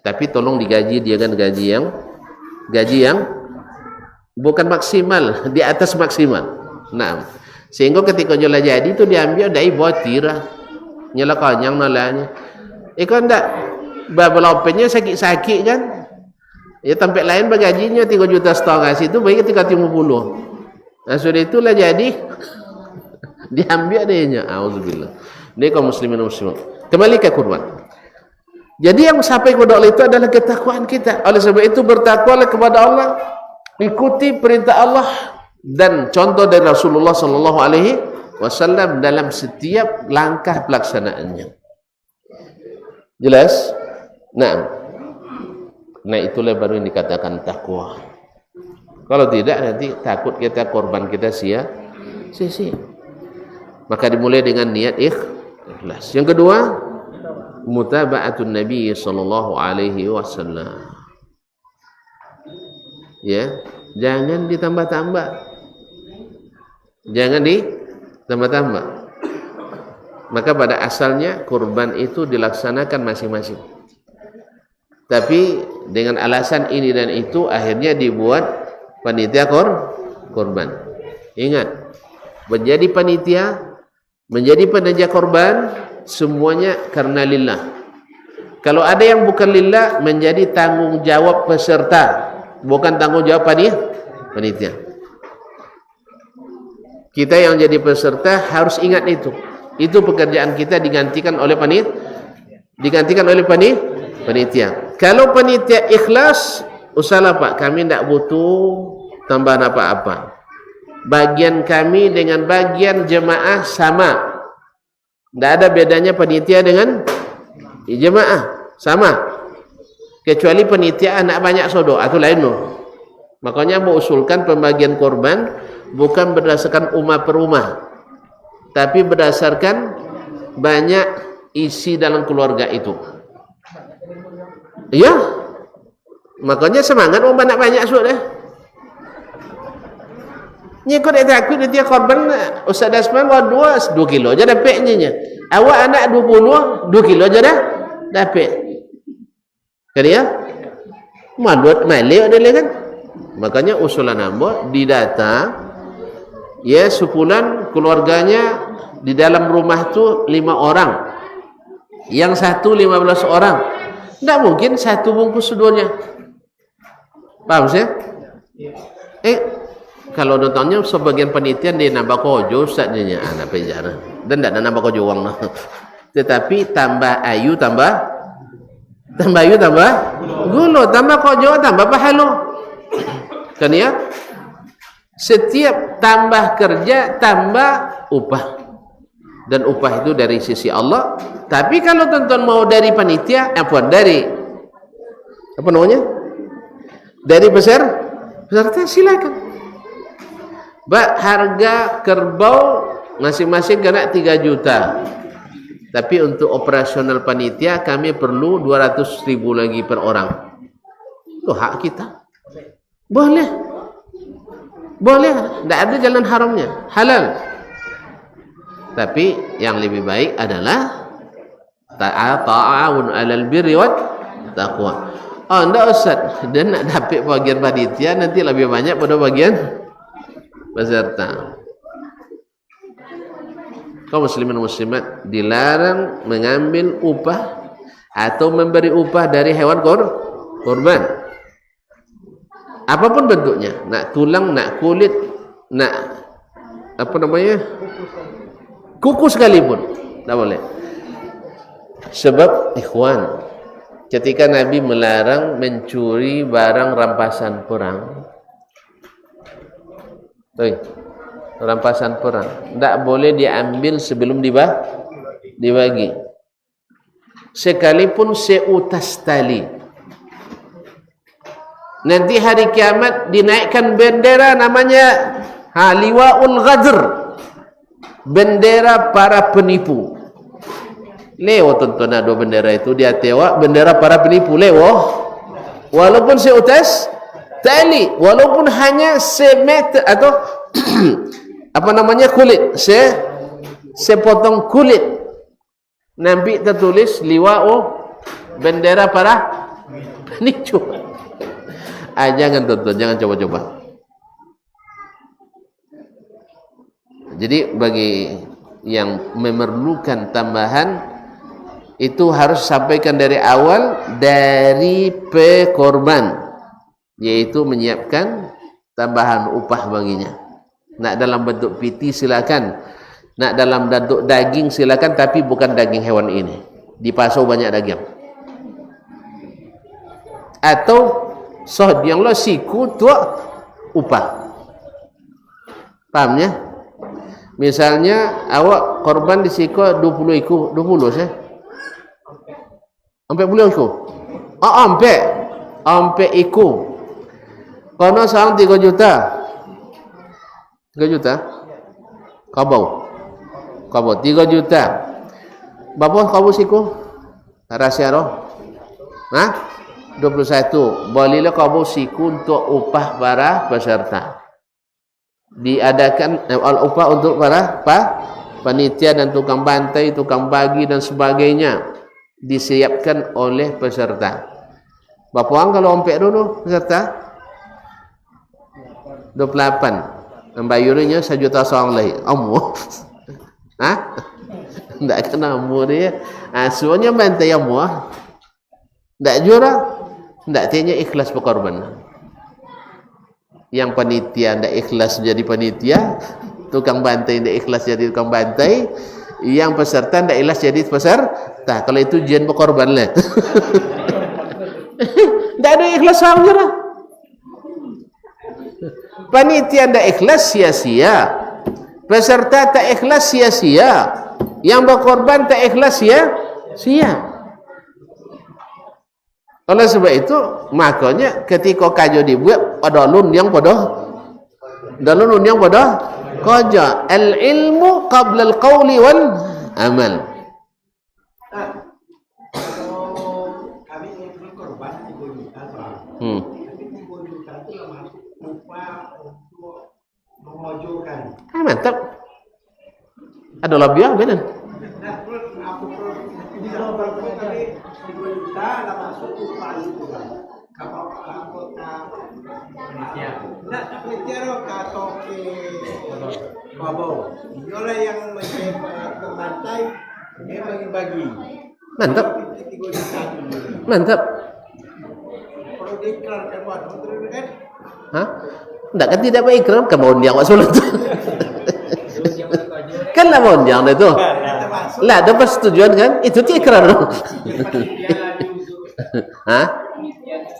A: Tapi tolong digaji dia kan gaji yang bukan maksimal, di atas maksimal. Nah, sehingga ketika jola jadi itu diambil dari botira, nyala kanyang nalanya. Ikan ndak babalopennya sakit-sakit kan? Ya tempat lain bagajinya 3 juta setengah situ baik 350. Nah, sudah itulah jadi diambil adanya. Auzubillah. Ini kaum muslimin muslimat. Kembali ke kurban. Jadi yang sampai kepada Allah itu adalah ketakwaan kita. Oleh sebab itu bertakwalah kepada Allah, ikuti perintah Allah dan contoh dari Rasulullah sallallahu alaihi wasallam dalam setiap langkah pelaksanaannya. Jelas? Nah itulah baru yang dikatakan takwa. Kalau tidak nanti takut kita korban kita sia-sia. Maka dimulai dengan niat ikhlas. Yang kedua, mutaba'atun Nabi sallallahu alaihi wasallam. Ya, jangan ditambah-tambah. Maka pada asalnya kurban itu dilaksanakan masing-masing. Tapi dengan alasan ini dan itu akhirnya dibuat panitia kurban. Ingat, menjadi panitia, menjadi panitia kurban semuanya karena lillah. Kalau ada yang bukan lillah, menjadi tanggung jawab peserta, bukan tanggung jawab panitia. Kita yang jadi peserta harus ingat itu. Itu pekerjaan kita digantikan oleh panitia. Kalau panitia ikhlas, usahlah Pak, kami tidak butuh tambahan apa-apa. Bagian kami dengan bagian jemaah sama. Tidak ada bedanya panitia dengan jemaah, sama. Kecuali panitia anak banyak sodo atau lain loh. Makanya mau usulkan pembagian korban bukan berdasarkan rumah per rumah, tapi berdasarkan banyak isi dalam keluarga itu. Iya, makanya semangat mau banyak sudah. Nyikut takut dia korban Ustaz Dasman 2 kilo aja dapatnya. Awak anak 2 kilo aja dapat. Kan ya? Madut malik ada kan? Makanya usulan hamba didata Ya, sebulan keluarganya di dalam rumah tu 5 orang. Yang satu 15 orang. Tidak mungkin satu bungkus seduanya. Paham sih? Kalau nontonnya sebagian panitia dia nambah kojo ustaznya anak penjara. Dan tidak ada nambah kojo uang. Tetapi tambah ayu tambah gulo, tambah kojo tambah pahala. Kan ya? Setiap tambah kerja tambah upah. Dan upah itu dari sisi Allah. Tapi kalau tonton mau dari panitia, dari apa namanya? Dari peserta silakan. Harga kerbau masing-masing kena 3 juta. Tapi untuk operasional panitia kami perlu 200.000 lagi per orang. Itu hak kita. Boleh, tidak ada jalan haramnya, halal. Tapi yang lebih baik adalah ta'awun 'alal birri wat taqwa. Enggak Ustaz, dia nak dapat bagian panitia nanti lebih banyak pada bagian peserta. Kaum muslimin muslimat dilarang mengambil upah atau memberi upah dari hewan korban. Apapun bentuknya, nak tulang, nak kulit, nak kuku sekalipun, tak boleh. Sebab ikhwan, ketika Nabi melarang mencuri barang rampasan perang, rampasan perang tidak boleh diambil sebelum dibagi, sekalipun seutas tali. Nanti hari kiamat dinaikkan bendera namanya liwaul ghadr, bendera para penipu. Lewo tonton ada bendera itu dia tewak, bendera para penipu lewo, walaupun seutas tali, walaupun hanya semeter atau kulit, sepotong kulit. Nabi tertulis liwa'u, bendera para penipu. Jangan tonton, jangan coba-coba. Jadi bagi yang memerlukan tambahan itu harus sampaikan dari awal dari pekorban, yaitu menyiapkan tambahan upah baginya. Nak dalam bentuk piti silakan, nak dalam bentuk daging silakan, tapi bukan daging hewan ini. Di pasau banyak daging. Atau yang lo siku tuak upah. Paham ya? Misalnya awak korban di siku 20 iku, 20 saya. Sampai 10 iku. Sampai iku. Kono seorang 3 juta. 3 juta. Kabau 3 juta. Berapa kabau siku? Rahasia roh. 21. Bolehlah kabau siku untuk upah para peserta. Diadakan upah untuk para panitia dan tukang bantai, tukang bagi dan sebagainya, disiapkan oleh peserta. Bapak kalau ompek dulu peserta 28, membayarnya 1 juta seorang lagi. Tidak kena dia. Semuanya bantai tidak jura, tidak tanya ikhlas berkorban. Yang panitia tidak ikhlas jadi panitia, tukang bantai tidak ikhlas jadi tukang bantai, yang peserta tidak ikhlas jadi peserta. Kalau itu jian berkorban lah. Tidak ada ikhlas sama lah. Panitia tidak ikhlas sia-sia, peserta tak ikhlas sia-sia, yang berkorban tak ikhlas sia-sia. Oleh sebab itu makanya ketika kajo dibuat ada lun yang pada kaja al ilmu qabla al qawli wal amal.
B: Kami ingin korban 3 juta, Pak. Tapi 3 juta itu upah untuk memojokan.
A: Mantap. Ada lebih benar.
B: Di dalam tadi 2 juta lah masuk upah itu kan. Kapal anggota panitia. Nah, panitia atau ke Mabau. Inilah yang membantai, dia bagi-bagi.
A: Mantap.
B: 3 juta dulu.
A: Mantap.
B: Kalau diiklankan waktu itu kan,
A: Hah? Enggak kan tidak berikrar ke mondiang Pak Sulut. Kan lah mondiang itu.
B: termasuk
A: Lah ada persetujuan kan? Itu ikrar. Hah?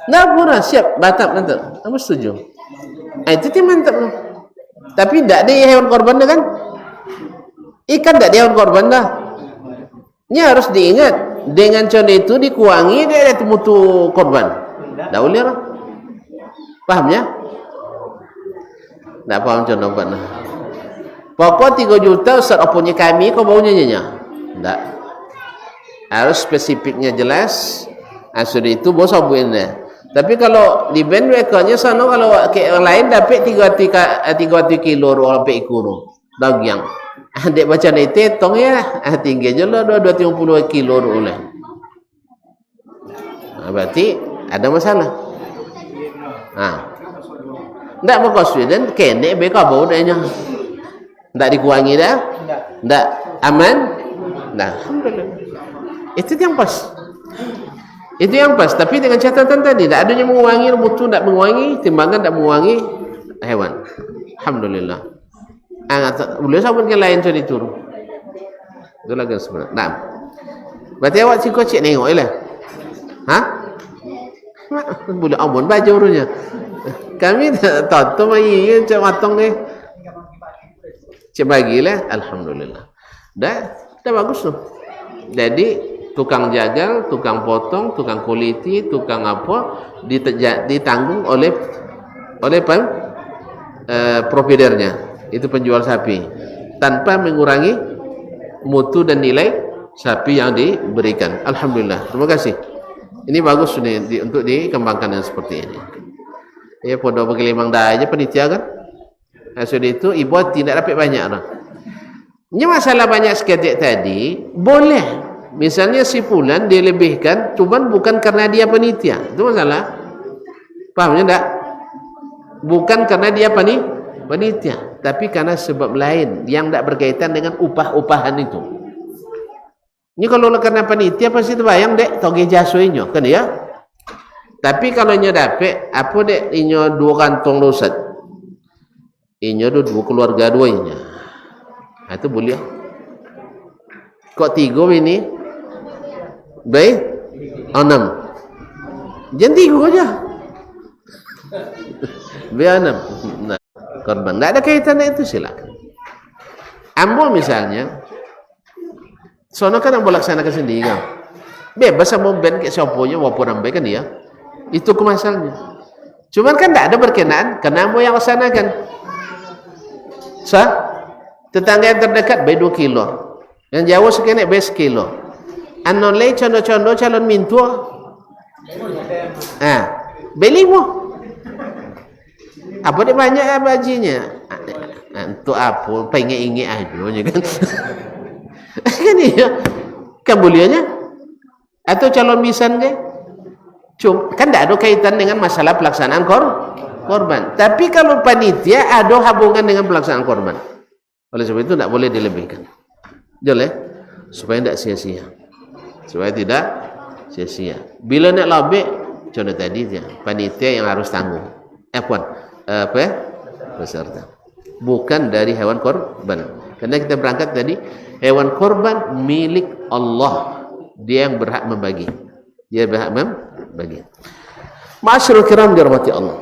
A: Nah, murah siap Batak nanti. Kamu setuju? Itu dia mantap loh. Tapi tidak ada hewan korban dah kan? Ikan tidak ada hewan korban dah. Ini harus diingat. Dengan contoh itu dikurangi dia ada mutu korban. Tidak boleh lah. Pahamnya? Tidak paham contoh mana? Pokok 3 juta Ustaz punya kami kau baunya nyanyi? Tidak. Harus spesifiknya jelas. Sudah itu bos abuin deh. Tapi kalau di band rekornya sana kalau ke yang lain dapat 3 kilo sampai ikuro dagyang. Adik baca itu tong ya tinggi je lah 230 kilo oleh. Berarti ada masalah. Ndak mau kau Sweden kene be kau bau dahnya. Ndak dikurangi dah? Ndak aman? Nah, alhamdulillah. Itu yang pas. Itu yang pas, tapi dengan catatan tadi tidak adanya mengurangi mutu, tidak mengurangi timbangan, tidak mengurangi hewan. Alhamdulillah. Boleh sabun yang lain jadi turun. Itu lagi sebenarnya. Nah, berarti awak si kocik nengok lah. Hah? Boleh amun baju urunya. Kami tak tahu mai cak matong ni. Cak bagilah, alhamdulillah. Dah bagus tu. Jadi tukang jagal, tukang potong, tukang kuliti, tukang apa ditanggung oleh providernya, itu penjual sapi, tanpa mengurangi mutu dan nilai sapi yang diberikan. Alhamdulillah, terima kasih. Ini bagus nih untuk dikembangkan yang seperti ini. Ya podo bagi limang dah aja penitia kan. Sudah itu ibu tidak dapat banyak lah. Ini masalah banyak sekali tadi boleh. Misalnya si fulan dia lebihkan, cuman bukan karena dia panitia. Itu masalah. Pahamnya enggak? Bukan karena dia panitia, tapi karena sebab lain yang tidak berkaitan dengan upah-upahan itu. Ini kalau karena panitia pasti terbayang dek toge jasuinyo kan ya? Tapi kalau inyo dapat apa dek inyo 2 kantong dosat. Inyo 2 keluarga 2 inyo. Itu boleh. Kok 3 ini? Baik, 6. Jangan 3 aja. Biar 6. Nah, korban. Tidak ada kaitannya itu silakan. Ambo misalnya, sono kan ambo laksanakan sendiri kan. Bebas sama band ke siapanya walaupun ambil kan dia. Itu kemasalahnya. Cuman kan tidak ada berkenaan karena ambo yang laksanakan. Tetangga yang terdekat bay 2 kilo. Yang jauh sekian bay 1 kilo. Anolai condo-condo calon mintua. Belimu. Apa dia banyak bajinya? Untuk apa? Pengen ingin aja kan? Kan iya. Kan bolehnya? Atau calon misan ke? Kan tidak ada kaitan dengan masalah pelaksanaan korban. Tapi kalau panitia ada hubungan dengan pelaksanaan korban. Oleh sebab itu tidak boleh dilebihkan. Jelas? Supaya tidak sia-sia. Supaya tidak sia-sia. Bila nak labik, contoh tadi dia, panitia yang harus tanggung. Peserta. Bukan dari hewan korban. Karena kita berangkat tadi, hewan korban milik Allah. Dia yang berhak membagi. Dia berhak membagi. Ma'asyiral kiram dirahmati Allah.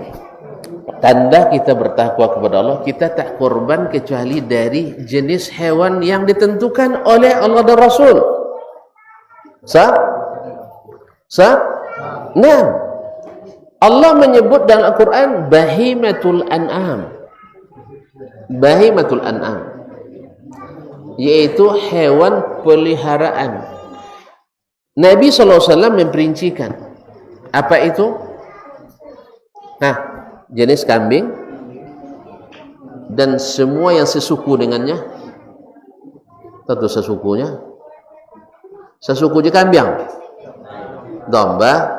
A: Tanda kita bertakwa kepada Allah, kita tak korban kecuali dari jenis hewan yang ditentukan oleh Allah dan Rasul. Nah, Allah menyebut dalam Al-Quran bahimatul an'am. Bahimatul an'am yaitu hewan peliharaan. Nabi SAW memperincikan apa itu? Nah, jenis kambing dan semua yang sesuku dengannya. Tentu sesukunya. Sesukunya kambing, domba,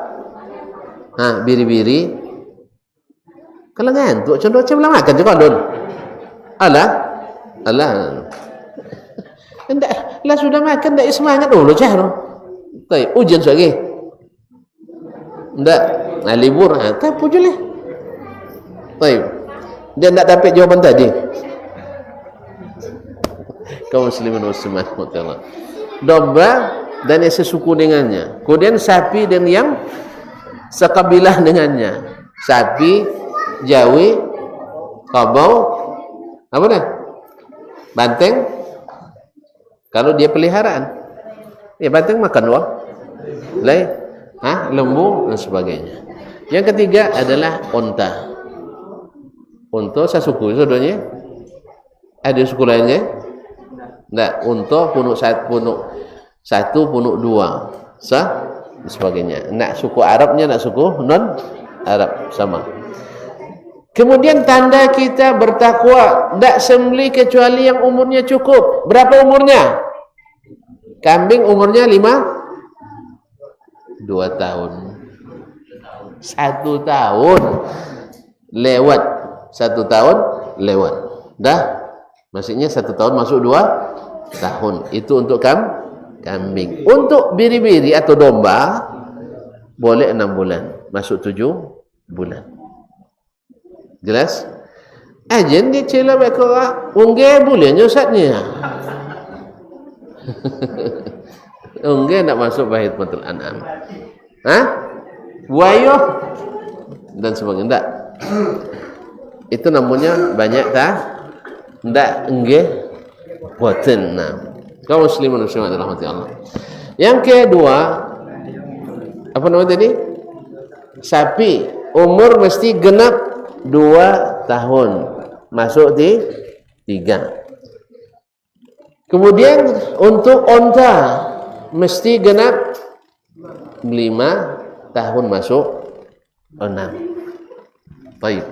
A: biri-biri. Kalau ngantuk, contoh macam makan je kondon. Alah, Alah. Enggak, lah sudah makan enggak semangat dulu cah. Baik, ujian lagi. Enggak, libur. Tak pujuk lah. Baik. Dia enggak dapat jawaban tadi. Kaum muslimin muslimat Allah. Domba dan yang sesuku dengannya. Kemudian sapi dan yang sekabilah dengannya. Sapi, Jawi, kabau, apa dah? Banteng. Kalau dia peliharaan, ya banteng makan wah, lembu dan sebagainya. Yang ketiga adalah unta. Unta sasuku saudanya. Ada suku lainnya? Enggak, unta punuk satu, punuk dua, sah dan sebagainya. Nak suku Arabnya, nak suku non Arab sama. Kemudian tanda kita bertakwa, tak sembelih kecuali yang umurnya cukup. Berapa umurnya? Kambing umurnya 2 tahun. 1 tahun lewat. 1 tahun lewat. Dah? Maksudnya 1 tahun masuk 2 tahun. Itu untuk kambing. Untuk biri-biri atau domba boleh 6 bulan. Masuk 7 bulan. Jelas? Ajen dia cela mereka ungge bolehnya Ustaznya. Ungge nak masuk bahit matul an'am. Buaya dan sebagainya. Enggak. Itu namanya banyak tak? Enggak ungge boten. Nah, kaum muslimin muslimat rahmati Allah. Yang kedua, apa nama tadi? Sapi umur mesti genap 2 tahun, masuk di 3. Kemudian untuk unta mesti genap 5 tahun, masuk 6. Baik.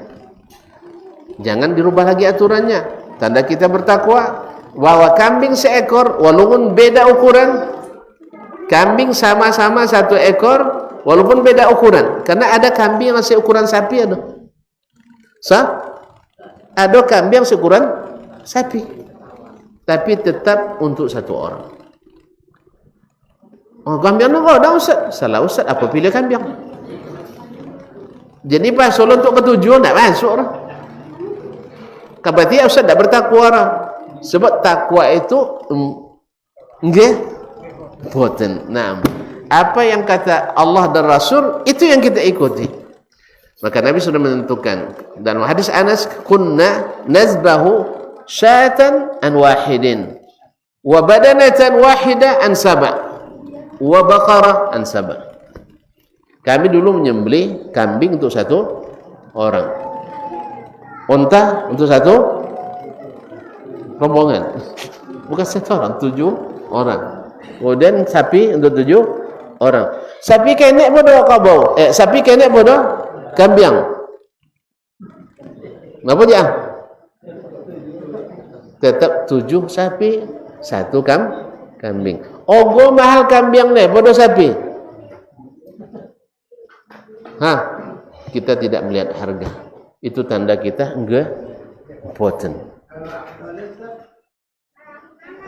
A: Jangan dirubah lagi aturannya. Tanda kita bertakwa bahwa kambing seekor walaupun beda ukuran, kambing sama-sama 1 ekor walaupun beda ukuran. Karena ada kambing yang seukuran sapi ada. Ada kambing yang seukuran sapi, tapi tetap untuk 1 orang. Oh, kambing tu kau dah Ustaz. Salah Ustaz, apa pilih kambing? Jadi pas soal untuk ketujuh tak masuk lah. Berarti Ustaz tak bertakwa lah. Sebab takwa itu boten. Nah, apa yang kata Allah dan Rasul itu yang kita ikuti. Maka Nabi sudah menentukan dalam hadis Anas, kunna nazbahu syatan an wahidin wa badanatan wahida an saba wa baqara an saba. Kami dulu menyembelih kambing untuk 1 orang, unta untuk 1 rombongan, bukan 1 orang, 7 orang. Kemudian sapi untuk 7 orang. Sapi kenek bodoh kabau. Sapi kenek bodoh kambing. Apa dia? Tetap 7 sapi, 1 kambing. Ogo mahal kambing ni, bodoh sapi. Kita tidak melihat harga. Itu tanda kita enggak boten.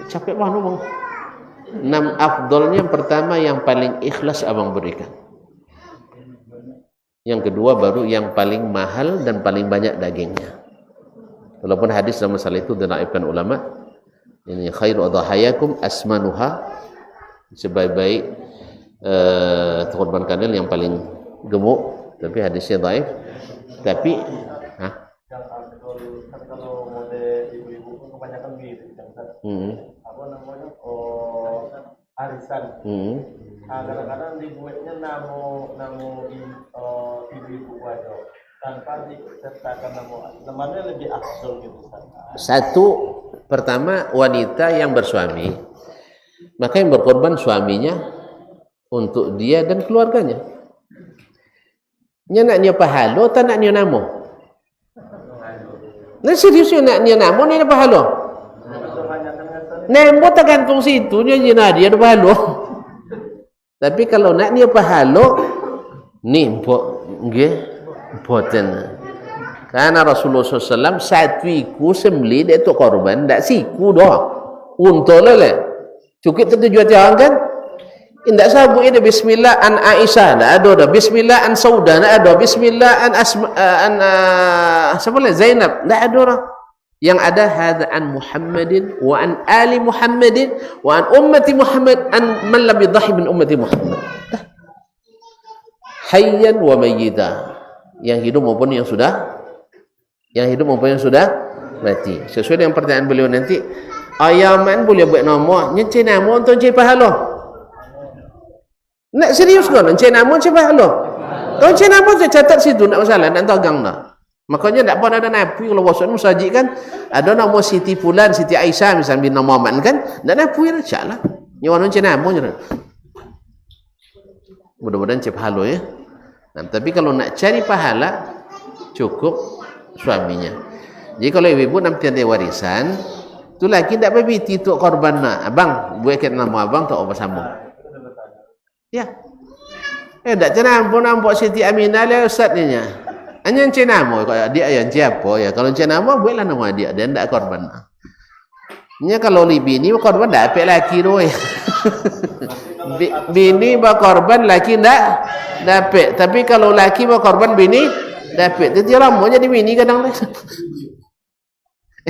A: Capek banget bang. 6 afdolnya yang pertama yang paling ikhlas abang berikan. Yang kedua baru yang paling mahal dan paling banyak dagingnya. Walaupun hadis dalam masalah itu dinaibkan ulama, ini khairu adhayakum asmanuha, sebaik-baik korban kanil yang paling gemuk, tapi hadisnya dhaif. Tapi
B: kalau model ibu-ibu kebanyakan gitu, apa namanya, arisan. Kadang-kadang dibuatnya namo di ibu-ibu aja tanpa disertakan namanya lebih afdol gitu.
A: Satu, pertama wanita yang bersuami, maka yang berkorban suaminya untuk dia dan keluarganya. Nya nak nya pahala atau nak nya namo? Nah seriusnya nak nya namo ni pahala. Namo tergantung situ nya dia ada pahala. Tapi kalau nak nya pahala ni mbok nggih boten. Karena Rasulullah SAW satu iku sembeli dia tu korban, tak siku doh. Untuk lele. Cukup tertujuan jangan kan? Tidak sabuk ini Bismillah an Aisyah, tak ada dah. Bismillah an Sauda, tak ada. Bismillah an siapa lagi? Zainab, tak ada dah. Yang ada hadza an Muhammadin wa an ali Muhammadin wa an ummati Muhammad an man lam yudhi min ummati Muhammad. Hayyan wa mayyita. Yang hidup maupun yang sudah mati. Sesuai dengan pertanyaan beliau nanti, ayaman boleh buat nama, nyece nama untuk nyece pahala. Nak serius kau, nyece nama nyece pahala. Kau nyece nama tu catat situ, nak masalah, nak tagang dah. Makanya tak pernah ada napi kalau wasan musajid kan, ada nama Siti Fulan, Siti Aisyah misalnya bin nama man kan, tak napi dah caklah. Ni orang nyece nama je. Mudah-mudahan nyece pahala ya. Nah, tapi kalau nak cari pahala cukup suaminya. Jadi kalau ibu nanti ada warisan, tu lagi tak berbiti tu korban nak. Abang, buat nama abang tak apa sambung. Ya. Tak cina pun nampak Siti Aminah lah ustaz ni nya. Hanya cina nama dia yang siapa ya. Kalau cina nama buatlah nama dia dan tak korban. Nya kalau bini korban tak apik laki tu. Bini berkorban laki tak dapat. Tapi kalau laki berkorban bini dapat. Jadi lama jadi bini kadang dah.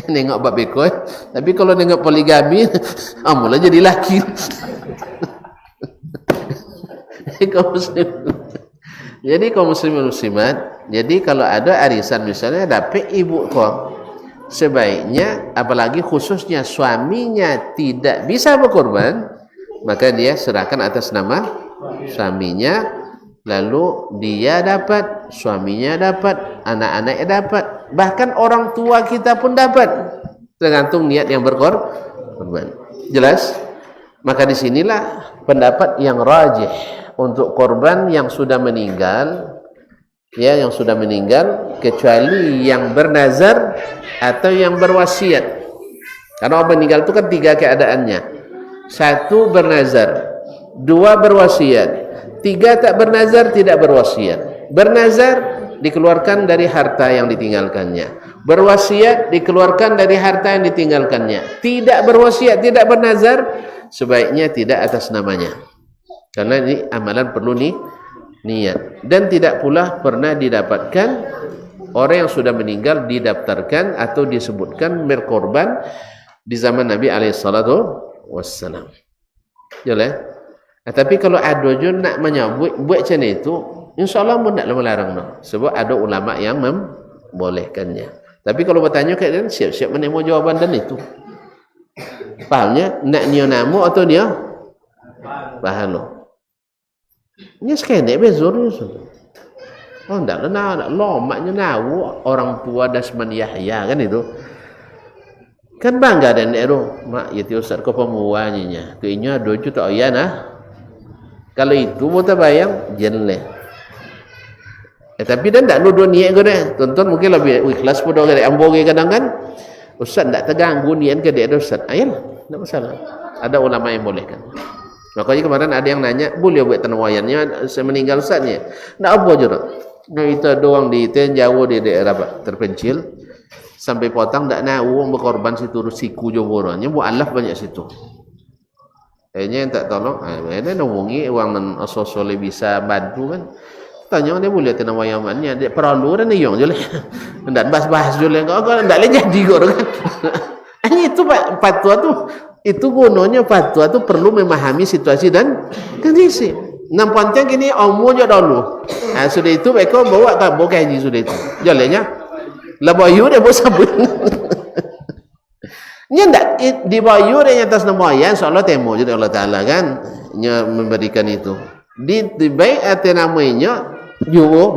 A: Nengok bab bekoi. Tapi kalau nengok poligami, mula jadi laki. Jadi kaum muslimin muslimat, jadi kalau ada arisan misalnya dapat ibu kau, sebaiknya apalagi khususnya suaminya tidak bisa berkorban, maka dia serahkan atas nama suaminya, lalu dia dapat, suaminya dapat, anak-anaknya dapat, bahkan orang tua kita pun dapat, tergantung niat yang berkorban. Jelas? Maka disinilah pendapat yang rajih untuk korban yang sudah meninggal, ya, yang sudah meninggal, kecuali yang bernazar atau yang berwasiat. Karena orang meninggal itu kan tiga keadaannya. Satu bernazar, dua berwasiat, tiga tak bernazar, tidak berwasiat. Bernazar dikeluarkan dari harta yang ditinggalkannya. Berwasiat dikeluarkan dari harta yang ditinggalkannya. Tidak berwasiat, tidak bernazar, sebaiknya tidak atas namanya. Karena ini amalan perlu niat. Dan tidak pula pernah didapatkan orang yang sudah meninggal didaftarkan atau disebutkan berkorban di zaman Nabi SAW. Jelas? Tapi kalau ada je nak menyebut buat macam itu, insyaAllah pun tak melarang. No. Sebab ada ulama yang membolehkannya. Tapi kalau bertanya kat dia, siap-siap menerima jawaban dan itu. Fahamnya? Nak dia nama atau dia pahala. Ini sekarang tak bezor ni. Oh, tak nak lomaknya nawa orang tua Dasman Yahya kan itu. Kan bangga dan ero, mak yati ustaz kau pemuanya. Kayaknya 2 juta ayan Kalau itu mau terbayang jenleh. Tapi dan tak dua niat kau dah. Tonton mungkin lebih ikhlas pun dah amboge kadang kan. Ustaz tak terganggu niat ke dia ustaz. Ayolah, tak masalah. Ada ulama yang bolehkan. Makanya kemarin ada yang nanya, boleh buat tenawayannya saya meninggal saatnya. Nak apa je tak? Nah, itu doang di itu jauh di daerah terpencil. Sampai potong tak nak uang berkorban situ siku joboranya. Mu'alaf banyak situ. Kayaknya yang tak tolong. Ini nunggu uang sosole bisa bantu kan. Tanya dia boleh tenawayannya. Dia perlu kan ni yang je lah. Tak bahas-bahas je lah. Kau tak boleh jadi kau kan. Itu fatwa tu. Itu gunanya fatwa tu perlu memahami situasi dan kondisi. Nampaknya gini omongnya dulu. Sudah itu mereka bawa kabur haji sudah itu. Jalannya lah bayu dia bawa sabun. Nya ndak di bayu dia atas nama ayat insyaallah temo jadi Allah Taala kan nya memberikan itu. Di baik ate namanya yo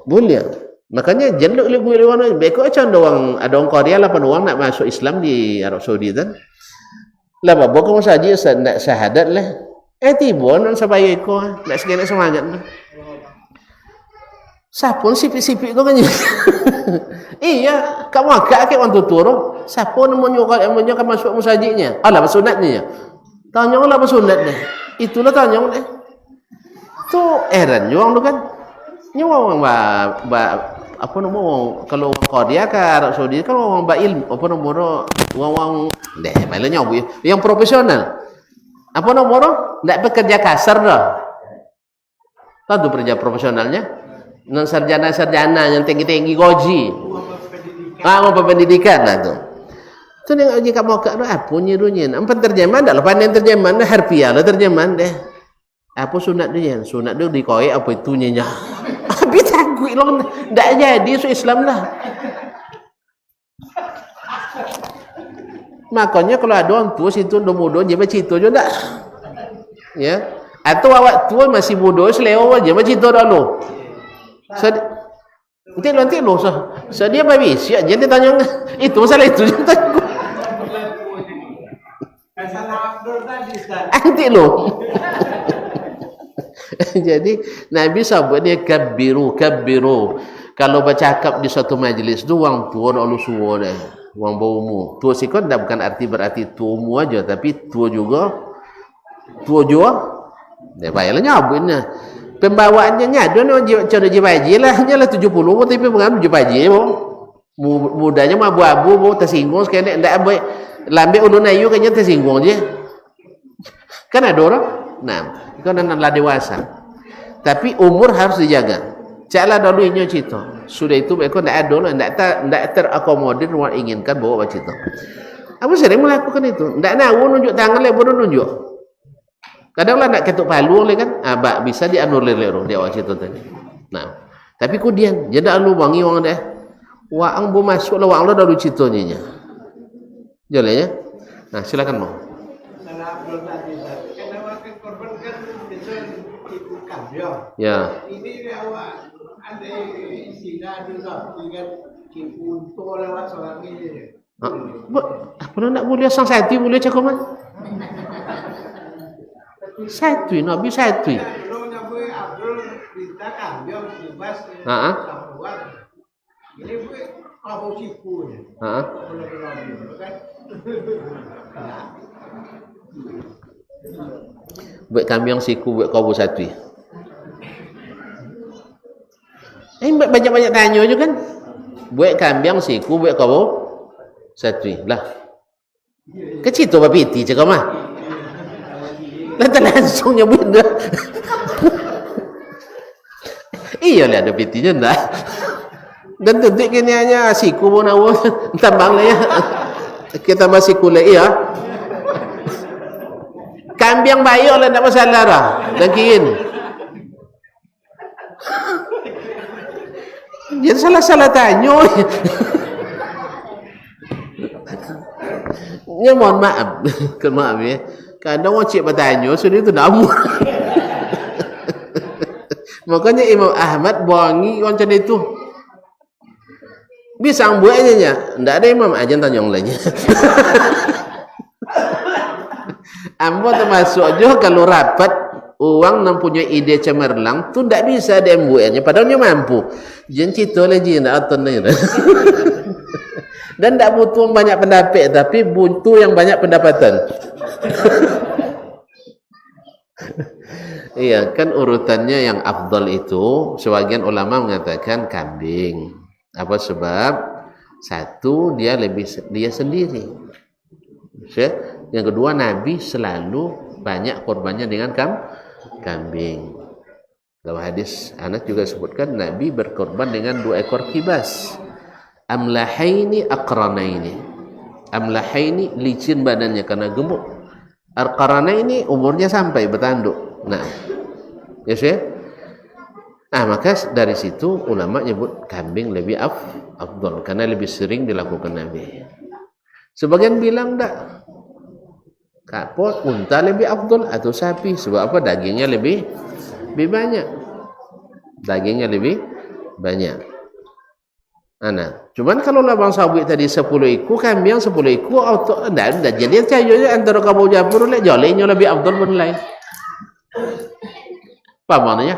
A: boleh. Makanya jangan lu lewat mereka macam ada orang Korea 8 orang nak masuk Islam di Arab Saudi kan. Lah bapa kamu saja nak syahadat lah. Tiba nak sampai ko nak sekali semangat. Sapun sipik-sipik kau kan. Iya, kamu agak orang tutur. Sapun menyukai masuk musajidnya. Alah sunatnya. Tanya lah sunat deh. Itulah tanya deh. Tu heran juang tu kan. Nyuang apa nama kalau Korea ke Arab Saudi kan orang ilmu apa nama orang deh malahnya yang profesional apa nama ndak bekerja kasar dah tahu pekerja profesionalnya non sarjana yang tinggi gaji mau pendidikan lah tu tu yang jika mau ke apa nyirunya apa terjemahan dak lepas terjemahan harfiah lah terjemahan deh apa sunat dia dikoi apa itu nya habis takut loh ndak jadi su Islam lah makanya kalau ada orang tua situ udah muda dia baca itu je tak ya atau awak tua masih muda seleo aja baca itu dulu nanti lo dia babi siap jadi tanya itu masalah itu je tanya nanti lo jadi Nabi sabut dia kabbiru kalau bercakap di suatu majlis tu orang tua nak lu suruh dah orang berumur tua sikit dah bukan berarti tua umur aja tapi tua juga dia bayarlah nyabutnya pembawaannya nyadu ni cara jibaji lah nyalah 70 tapi bukan jibaji mudanya mah abu-abu tersinggung sekali ndak baik lambe ulun ayu kayaknya tersinggung je kan ada orang nah itu adalah dewasa tapi umur harus dijaga caklah dulu inyo cerita sudah itu mereka tidak ada lah tidak terakomodir orang inginkan bawa cerita aku sering melakukan itu tidak nak nunjuk tangan le baru nunjuk kadang lah nak ketuk palu le kan abak bisa dianulir le dia awak cerita tadi nah tapi kemudian jadi lu wangi orang dah waang bu masuk lah waang lo dah lu ceritanya jalan ya nah silakan mau ya
B: ini awak ada istilah juga dengan cipunto lewat seorang ini
A: apa nak boleh sang satu boleh cakap mah satu nabi satu
B: dulu nabi Abdul kita kambiong bebas ini gue kalau cipun
A: buat kambing siku buat kau satu banyak-banyak tanya je kan buat kambing siku buat kau satu lah kecil tu babi ti cakap mah langsung nyebut dah iya lah ada pitinya dah dan tentu kini hanya siku pun awak tambang lah ya kita masih kuliah iya kambing bayi oleh tak masalah lah dan kini jadi salah-salah tanya ya mohon maaf ya kadang orang cik bertanya sudah itu namun makanya Imam Ahmad buangi macam itu bisa buatnya nya tidak ada imam aja tanya yang lainnya ambo termasuk aja kalau rapat uang mempunyai ide cemerlang tu tidak bisa dia buatnya padahal dia mampu jangan cerita lagi nak aton ni dan tidak butuh banyak pendapat tapi butuh yang banyak pendapatan iya kan urutannya yang afdal itu sebagian ulama mengatakan kambing apa sebab satu dia sendiri yang kedua Nabi selalu banyak korbannya dengan kambing dalam hadis Anas juga sebutkan Nabi berkorban dengan 2 ekor kibas amlahaini aqranaini amlahaini licin badannya karena gemuk aqranaini umurnya sampai bertanduk nah ya sih maka dari situ ulama nyebut kambing lebih afdal karena lebih sering dilakukan Nabi sebagian bilang tak kapot unta lebih afdal atau sapi sebab apa dagingnya lebih banyak cuman kalau labang sabit tadi 10 ekor kambing 10 ekor auto ndak jadi cahaya antara kamu Jafur le jolenya lebih afdal pun lain apa maknanya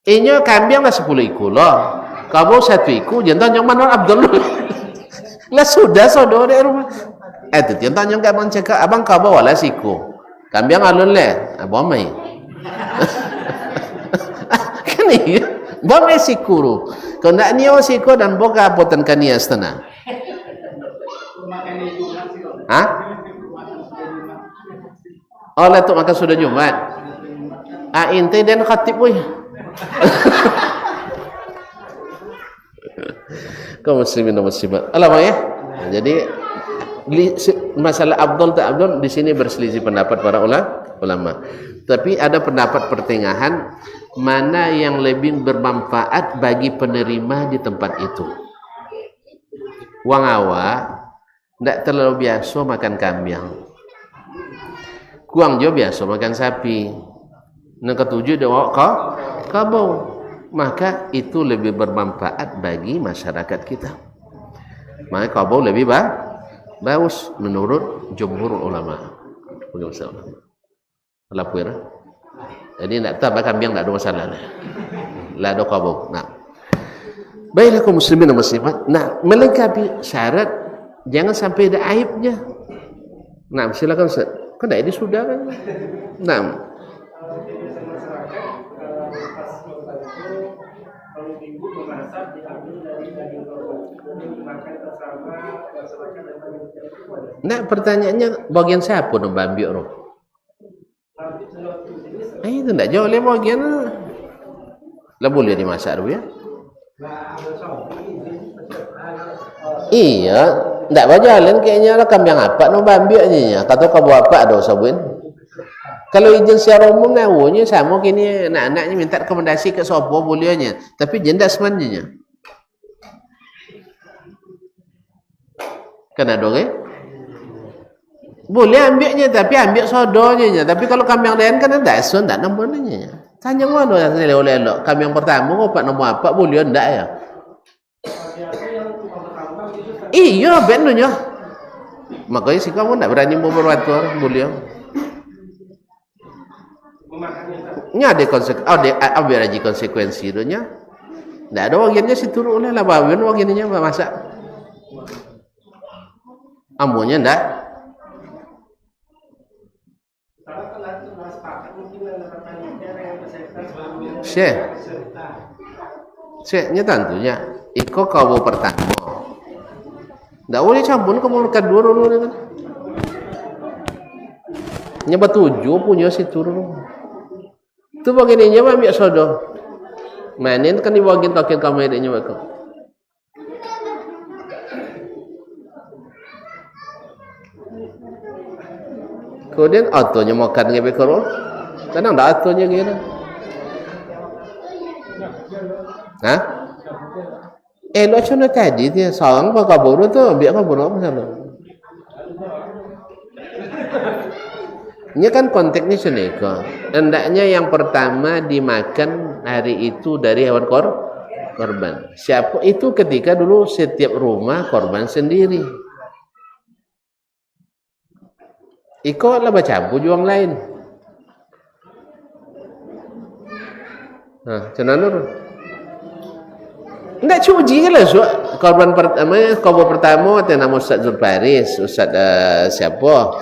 A: inyo kambing lah 10 ekor lah kamu 1 ekor jantan yang mana afdal lah sudah saudara rumah itu jantan yang abang cakap abang kau bawa lah siku kambing alun le abang mai kan ni Bome sikuru. Kau nak niyo siko dan boga potan kania setengah. Hah? Oh, letuk makan sudah Jumat. Inte dan khatib weh. Kau muslimin dan muslimat. Alamak ya. Jadi masalah abdul tak abdul di sini berselisih pendapat para ulama. Tapi ada pendapat pertengahan mana yang lebih bermanfaat bagi penerima di tempat itu. Wang awak tidak terlalu biasa makan kambing. Kuang jo biasa makan sapi. Yang ketujuh dia bawa kabau. Maka itu lebih bermanfaat bagi masyarakat kita. Maka kabau lebih bagus menurut jumhur ulama. Lapor. Jadi tidak tahu kambing tidak ada masalah. Tidak ada kabau. Nah, baiklah kaum muslimin dan muslimat. Nah, melengkapi syarat jangan sampai ada aibnya. Nah, silakan Ustaz. Kan ini sudah kan? Nah. Nah, pertanyaannya bagian siapa yang ambil roh? Itu tidak jauh oleh bagian. Lah boleh dimasak dulu ya? Iya, tidak berjalan kayaknya lah kambing apa no ambilnya. Kata kau buat apa ada sabun? Kalau izin secara umum ngawunya sama kini anak-anaknya minta rekomendasi ke sopo bolehnya, tapi jenda semanjanya. Kan ada ke? Boleh ambilnya tapi ambil sodonya. Tapi kalau kambing lain kan ada sun tak namanya. Tanya mana oleh kambing pertama kau pak nombor apa boleh ndak ya? Iya benunya. Makanya sih kamu ndak berani mau berwatur boleh. Nya ada konsekuensi nya. Ndak ada wagiannya si turu oleh lah bawin wagiannya masak. Ambonya ndak. Syekh tentunya iko kau pertama. Ndak boleh campur kamu kedua dulu kan. Nyoba 7 punya si turun. Tu bagiannya ambil sodo. Mainin kan di bagian token kamu ini nyoba kau. Kemudian autonya makan ngebe karo. Kadang ndak autonya gitu. Hah? Lo cuma tadi dia seorang pak kabur tu biar kabur apa salah? Ini kan konteksnya seneka. Hendaknya yang pertama dimakan hari itu dari hewan korban. Siapa itu ketika dulu setiap rumah korban sendiri. Iko lah baca juang lain. Nah, cenanur. Ndak cuci lah korban pertama ada nama Ustaz Zulfaris, Ustaz siapa?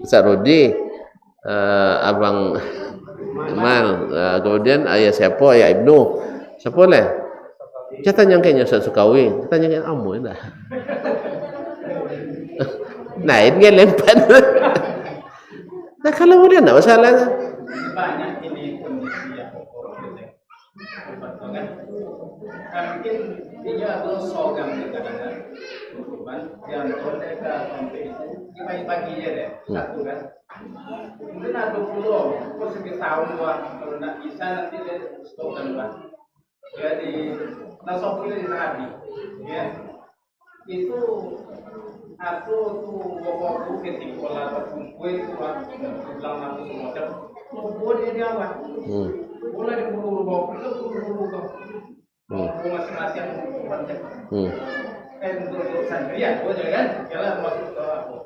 A: Ustaz Rudi, Abang Mal, kemudian ayah siapa? Ayah Ibnu. Siapa lah? Saya tanya kayaknya Ustaz Sukawi, saya tanya kayaknya kamu dah. Nah, ini kan lempan. Nah, kalau boleh enggak masalah.
C: Banyak ini kondisi yang mungkin dia ada sogam kadang-kadang korban yang mereka sampai pagi-pagi aja deh satu kan mungkin ada pulau kok sekitar tahun dua kalau nak bisa nanti dia stop kan pak jadi langsung kita di terapi ya itu atau tuh bawa ketik pola kue itu pak bilang aku semacam mau buat dia apa boleh diburu bawa buru masing-masing macam untuk sendirian gue jadi kan jalan masuk ke aku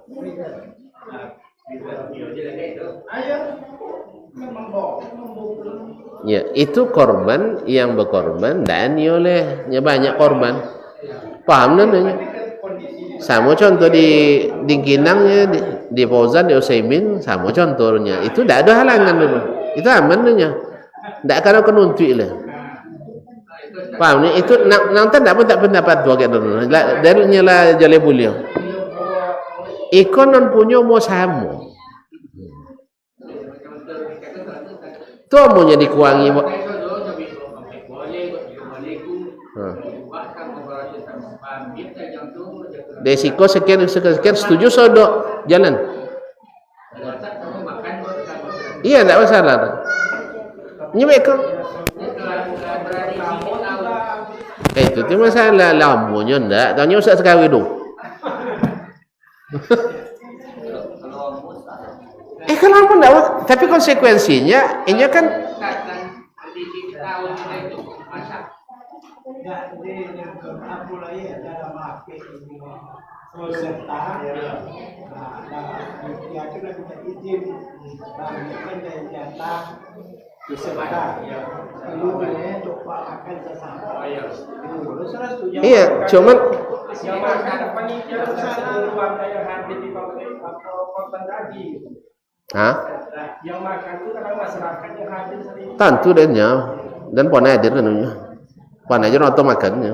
C: nah jadi itu ayo memang
A: ya itu korban yang berkorban dan olehnya banyak korban paham namanya sama contoh di Kinang ya di Fauzan di Utsaimin sama contohnya itu tidak ada halangan dulu itu aman namanya Tak akan aku nuntut lah. Faham ni? Itu nang tak pun tak pendapat tua kayak dulu. Dari nyala jale beliau. Ikon non punya mau sama. Tu mau jadi kuangi. Desiko sekian setuju sodok jalan. Iya, tak masalah. Ini mereka. Itu tu masalah lampunya ndak. Tanya usah sekali tu. Kalau pun ndak, tapi konsekuensinya ini kan iya, cuman
C: yang makan itu kadang masyarakat yang hadir sendiri.
A: Tentu dan puan hadir kan puan aja nonton makannya.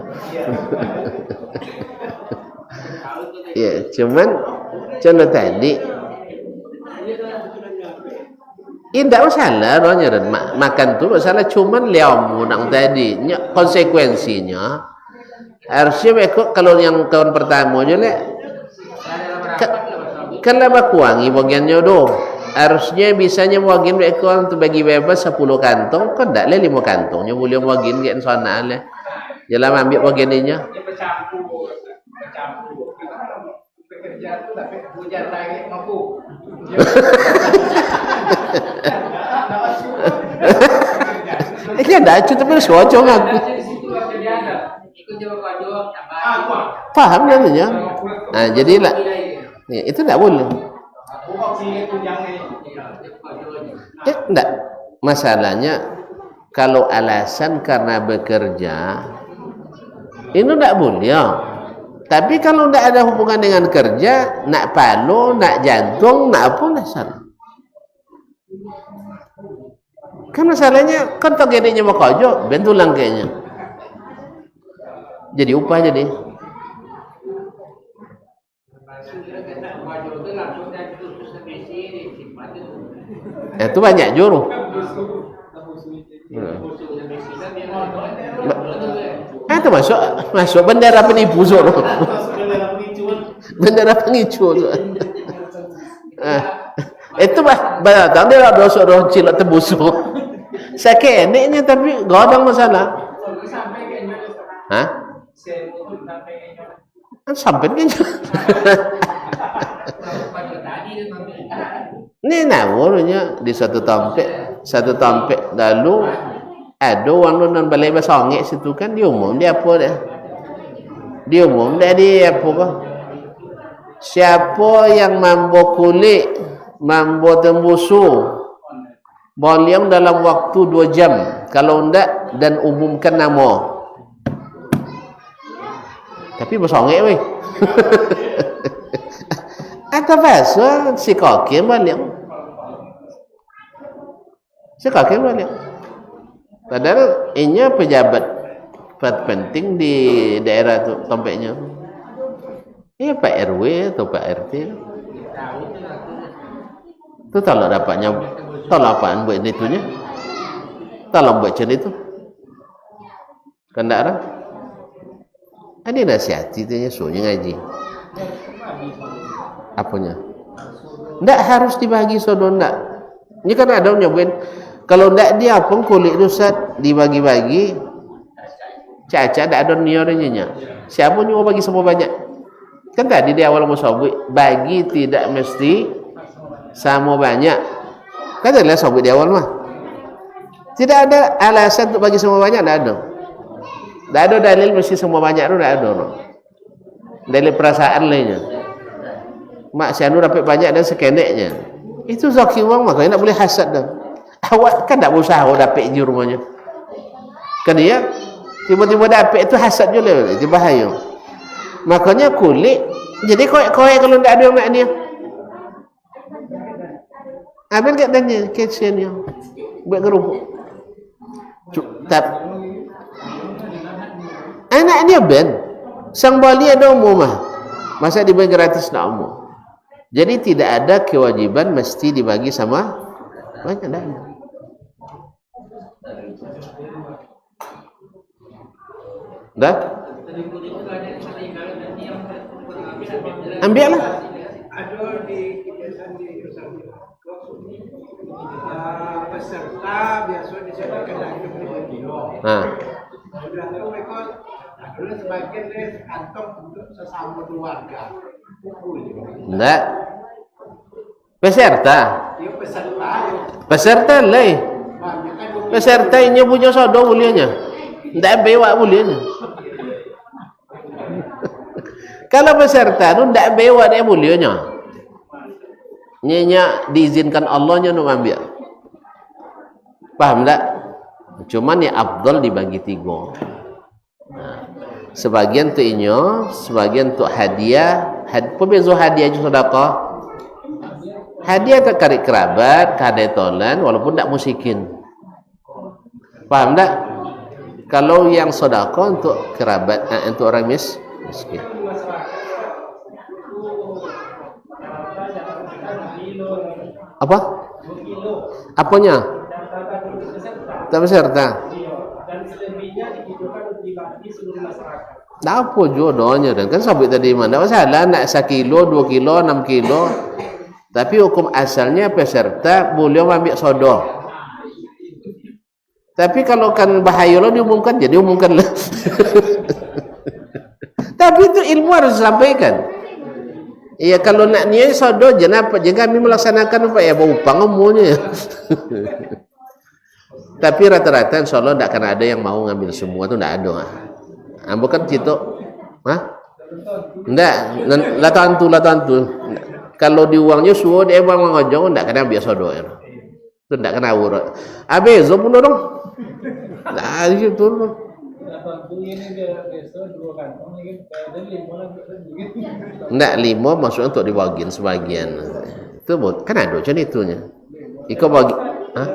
A: Ya, cuman contoh tadi tidak masalah rohnya dan makan tu masalah cuman liamu nang tadi konsekuensinya harusnya mereka kalau yang kawan pertama je le kan lama kuangi bagiannya do harusnya bisanya bagian mereka untuk bagi bebas 10 kantong kan tak le 5 kantongnya boleh bagian ke sana le jalan ambil bagiannya bekerja tu tapi hujan lagi mampu. Ini ada acu tapi socong aku. Paham namanya? Nah, jadilah. Ya, itu tidak boleh. Tidak. Masalahnya kalau alasan karena bekerja itu tidak boleh. Tapi kalau tidak ada hubungan dengan kerja, nak palu, nak jantung, nak apa lah salah. Kan masalahnya kan tak gedenya mau kerja, bentulang kayaknya. Jadi upah jadi. Itu banyak juru. Itu masuk bendera penipu so. Bendera pengicu. Itu datang dia dosa cilok tebus. Sakit enaknya tapi godang masalah. Hah? Sampai kan. Ini namanya di satu tampek lalu ada orang non balai basongek situ kan diumum dia apa dia? Diumum dia apa bah? Siapa yang mampu kulit, mampu tembusu, boleh dalam waktu 2 jam. Kalau enggak dan umumkan nama. Tapi basongek weh. Atau bahasa si kaki balik. Si kaki balik. Padahal ini pejabat penting di daerah tu tempatnya. Ini Pak RW atau Pak RT. Tu tolong dapatnya, tolong apaan buat itunya? Tolong buat macam itu. Kan tak ada? Ada nasihati tu nya suruhnya ngaji. Apanya? Tak harus dibagi sodon tak. Ini kan ada nyobain. Kalau tak dia pun kulit rusat dibagi-bagi. Caca tak ada niornya. Siapa nyuruh bagi semua banyak? Kan tadi di awal musabuk bagi tidak mesti sama banyak. Katalah sabuk di awal mah. Tidak ada alasan untuk bagi semua banyak, tak ada. Tak ada dalil mesti semua banyak tu, tak ada. Dalil perasaan lainnya. Mak Syanu dapat banyak dan sekeneknya. Itu zaki wang makanya tak boleh hasad dah. Awak kan tak berusaha dapat di rumahnya. Kan dia tiba-tiba dapat itu hasad je lah. Itu bahaya. Makanya kulit jadi koyak-koyak kalau tak ada yang nak dia. Ambil kat tanya kesian dia. Buat kerupuk. Anaknya ben sang bali ada umumah, masa dibagi gratis nak umum. Jadi tidak ada kewajiban mesti dibagi sama banyak dah. Dah? Ambil lah.
B: Ada di kebiasaan di peserta biasa disediakan lagi 5 kilo. Sudah itu mereka dulu sebagian dari kantong untuk sesama keluarga.
A: Enggak. Peserta.
B: Dia peserta.
A: Peserta lah. Peserta ini punya sodo mulianya. Enggak bewak mulianya. Kalau peserta tu tidak bewa dia mulianya. Nyenya diizinkan Allahnya nak ambil. Paham tak? Cuma ni afdal dibagi 3. Sebagian tu inyo, sebagian tu hadiah. Pembeza hadiah je sedekah. Hadiah ke karib kerabat, kadai tolan walaupun tak musikin. Paham tak? Kalau yang sedekah untuk kerabat, untuk orang miskin. Apa? Apanya? Tak peserta.
D: Dan selebihnya dihidupkan dibagi seluruh masyarakat.
A: Tak apa jodohnya dan kan sabit tadi mana masalah nak 1 kilo, 2 kilo, 6 kilo. Tapi hukum asalnya peserta boleh ambil sodoh. Tapi kalau kan bahaya lo diumumkan, jadi umumkanlah. Tapi itu ilmu harus disampaikan. Iya kalau nak niat sodoh jangan apa jangan kami melaksanakan apa ya upang umumnya. Tapi rata-rata insyaallah tidak akan ada yang mau ngambil semua tu tidak ada. Bukan gitu. Hah? Enggak, la tentu. Kalau di uangnya suruh dia bang ngojong tidak kena ambil sodoh. Itu tidak kena awur. Habis zoom dong. Nah, gitu. Enggak 5 maksudnya untuk dibagiin sebagian. Itu kan ada macam itunya. Iko bagi. Hah?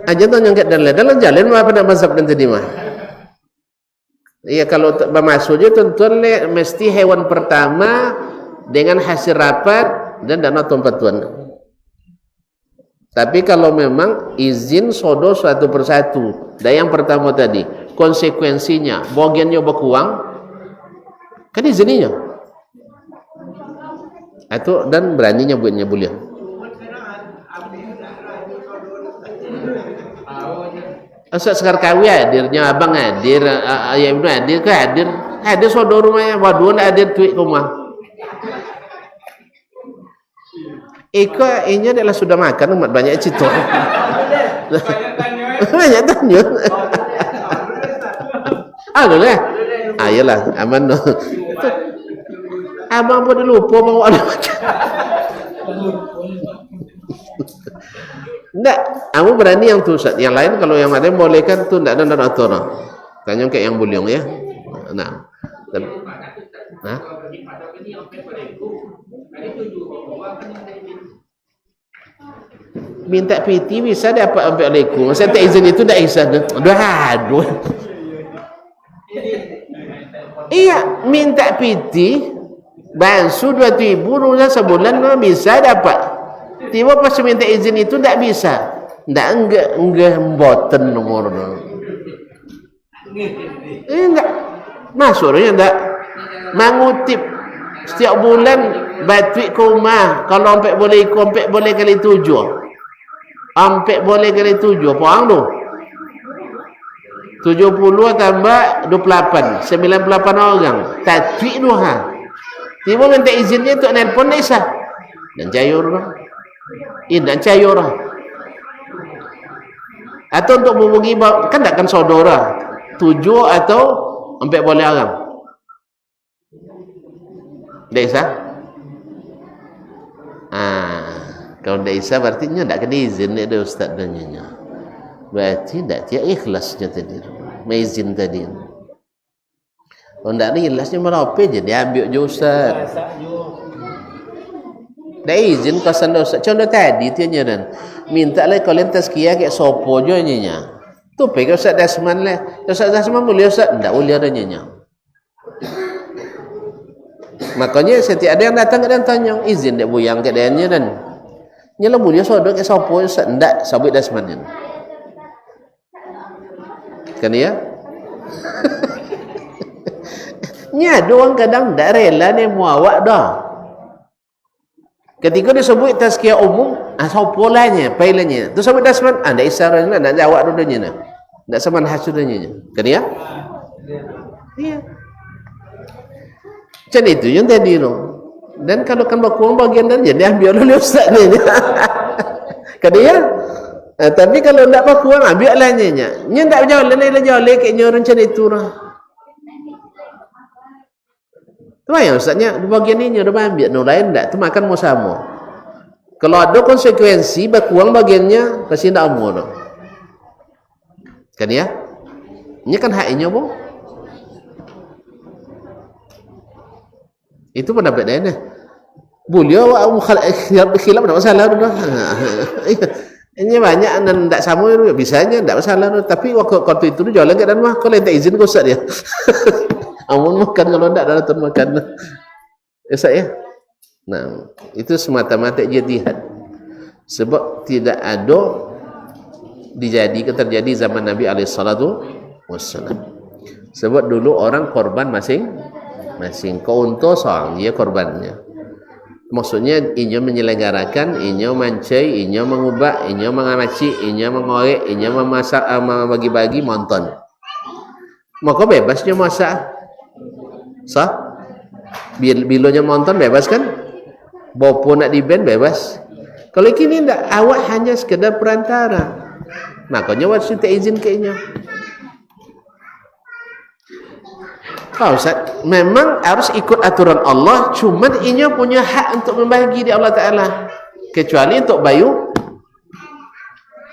A: Aja tu yang kat dalam jalan apa nak mazhab dan tadi mah. Iya kalau bermasuk je tuan-tuan mesti hewan pertama dengan hasil rapat dan dana tuan-tuan. Tapi kalau memang izin sodo satu persatu, dan yang pertama tadi konsekuensinya bagiannya berkurang, kan izininya. Itu dan beraninya buatnya boleh. Asal sekar kawi hadirnya abang hadir, ayah ibu hadir ke hadir sodo rumahnya, waduh nak hadir tuik rumah. Ika ini adalah sudah makan umat banyak cerita. Banyak tanya. Lah. Ayolah, aman no. Abang pun lupa mau ada macam. Enggak, kamu berani yang tu Ustaz. Yang lain kalau yang ada bolehkan tu enggak ada atur. Tanya kayak yang buliong ya. Nah. Hah? Minta PT bisa dapat sampai alaikum. Masa tak izin itu tak izin. Aduh. Iya, minta PT bansu 2.000 rupiah sebulan bisa dapat. Tiba pas minta izin itu tak bisa. Enggak boten nomor. Enggak. Masuknya enggak mengutip setiap bulan batwik ke rumah. Kalau ampek boleh ikut, ampek boleh kali 7. Ampek boleh kali 7. Poang tu 70 tambah 28 98 orang. Tatwik tu ha. Tiba minta izinnya untuk nelpon tak sah. Dan cayur lah. Dan cayur lah. Atau untuk menghubungi kan takkan saudara 7 atau ampek boleh orang. Desa? Kalau desa berarti nya tak kena izin dia ustaz dan nya. Berarti tak dia ikhlasnya tadi. Mengizin tadi. Kalau tak ada ikhlasnya merape je dia ambil je ustaz. dah izin kau sendosa contoh tadi tu nyeran minta lah kalian tazkiyah ke sopo jo nya tu pe Ustaz Dasman lah Ustaz Dasman boleh Ustaz ndak boleh ada nya makanya setiap ada yang datang ke dan tanya izin dek buyang ke dia nya dan nyala boleh sodok ke sopo Ustaz ndak sabit Dasman nya kan ya nya doang kadang ndak rela ni muawak dah. Ketika disebut tazkiyah umum, sopo lahnya, pailanya. Tu sebut Dasman, ndak isyarat nak jawab dulunya nak. Ndak saman hasilnya. Kan ya? Iya. Macam itu yang tadi tu. Dan kalau kan berkurang bagian dan jadi ambil oleh ustaz ni. Kan ya? Tapi kalau ndak berkurang ambil lahnya nya. Nya ndak jauh ke nyoran macam itu lah. Tu yang ustaznya di bagian ini udah ambil no lain ndak tu makan mau sama. Kalau ada konsekuensi berkurang bagiannya kasih ndak umur tu. Kan ya? Ini kan haknya boh. Itu pendapat dia ni. Boleh awak khilaf tak masalah tu dah. Ini banyak dan ndak sama tu bisanya ndak masalah tu tapi waktu itu jual lagi dan mah kalau tak izin ke ustaz dia. Amun makan kalau tidak datang makan. Ya. Nah, itu semata-mata ijtihad. Sebab tidak ada terjadi zaman Nabi alaihi salatu wassalam. Sebab dulu orang korban masing-masing. Kau unta seorang dia korbannya. Maksudnya inyo menyelenggarakan, inyo mancai, inyo mengubah, inyo mengamati, inyo mengorek, inyo memasak, bagi-bagi monton. Maka bebasnya masak. Sah? Bilonya monton bebas kan? Bopo nak di-ban bebas. Kalau kini tidak, awak hanya sekedar perantara. Makanya awak minta izin ke inya. Pak Ustaz, memang harus ikut aturan Allah, cuman inya punya hak untuk membagi di Allah Ta'ala. Kecuali untuk bayu.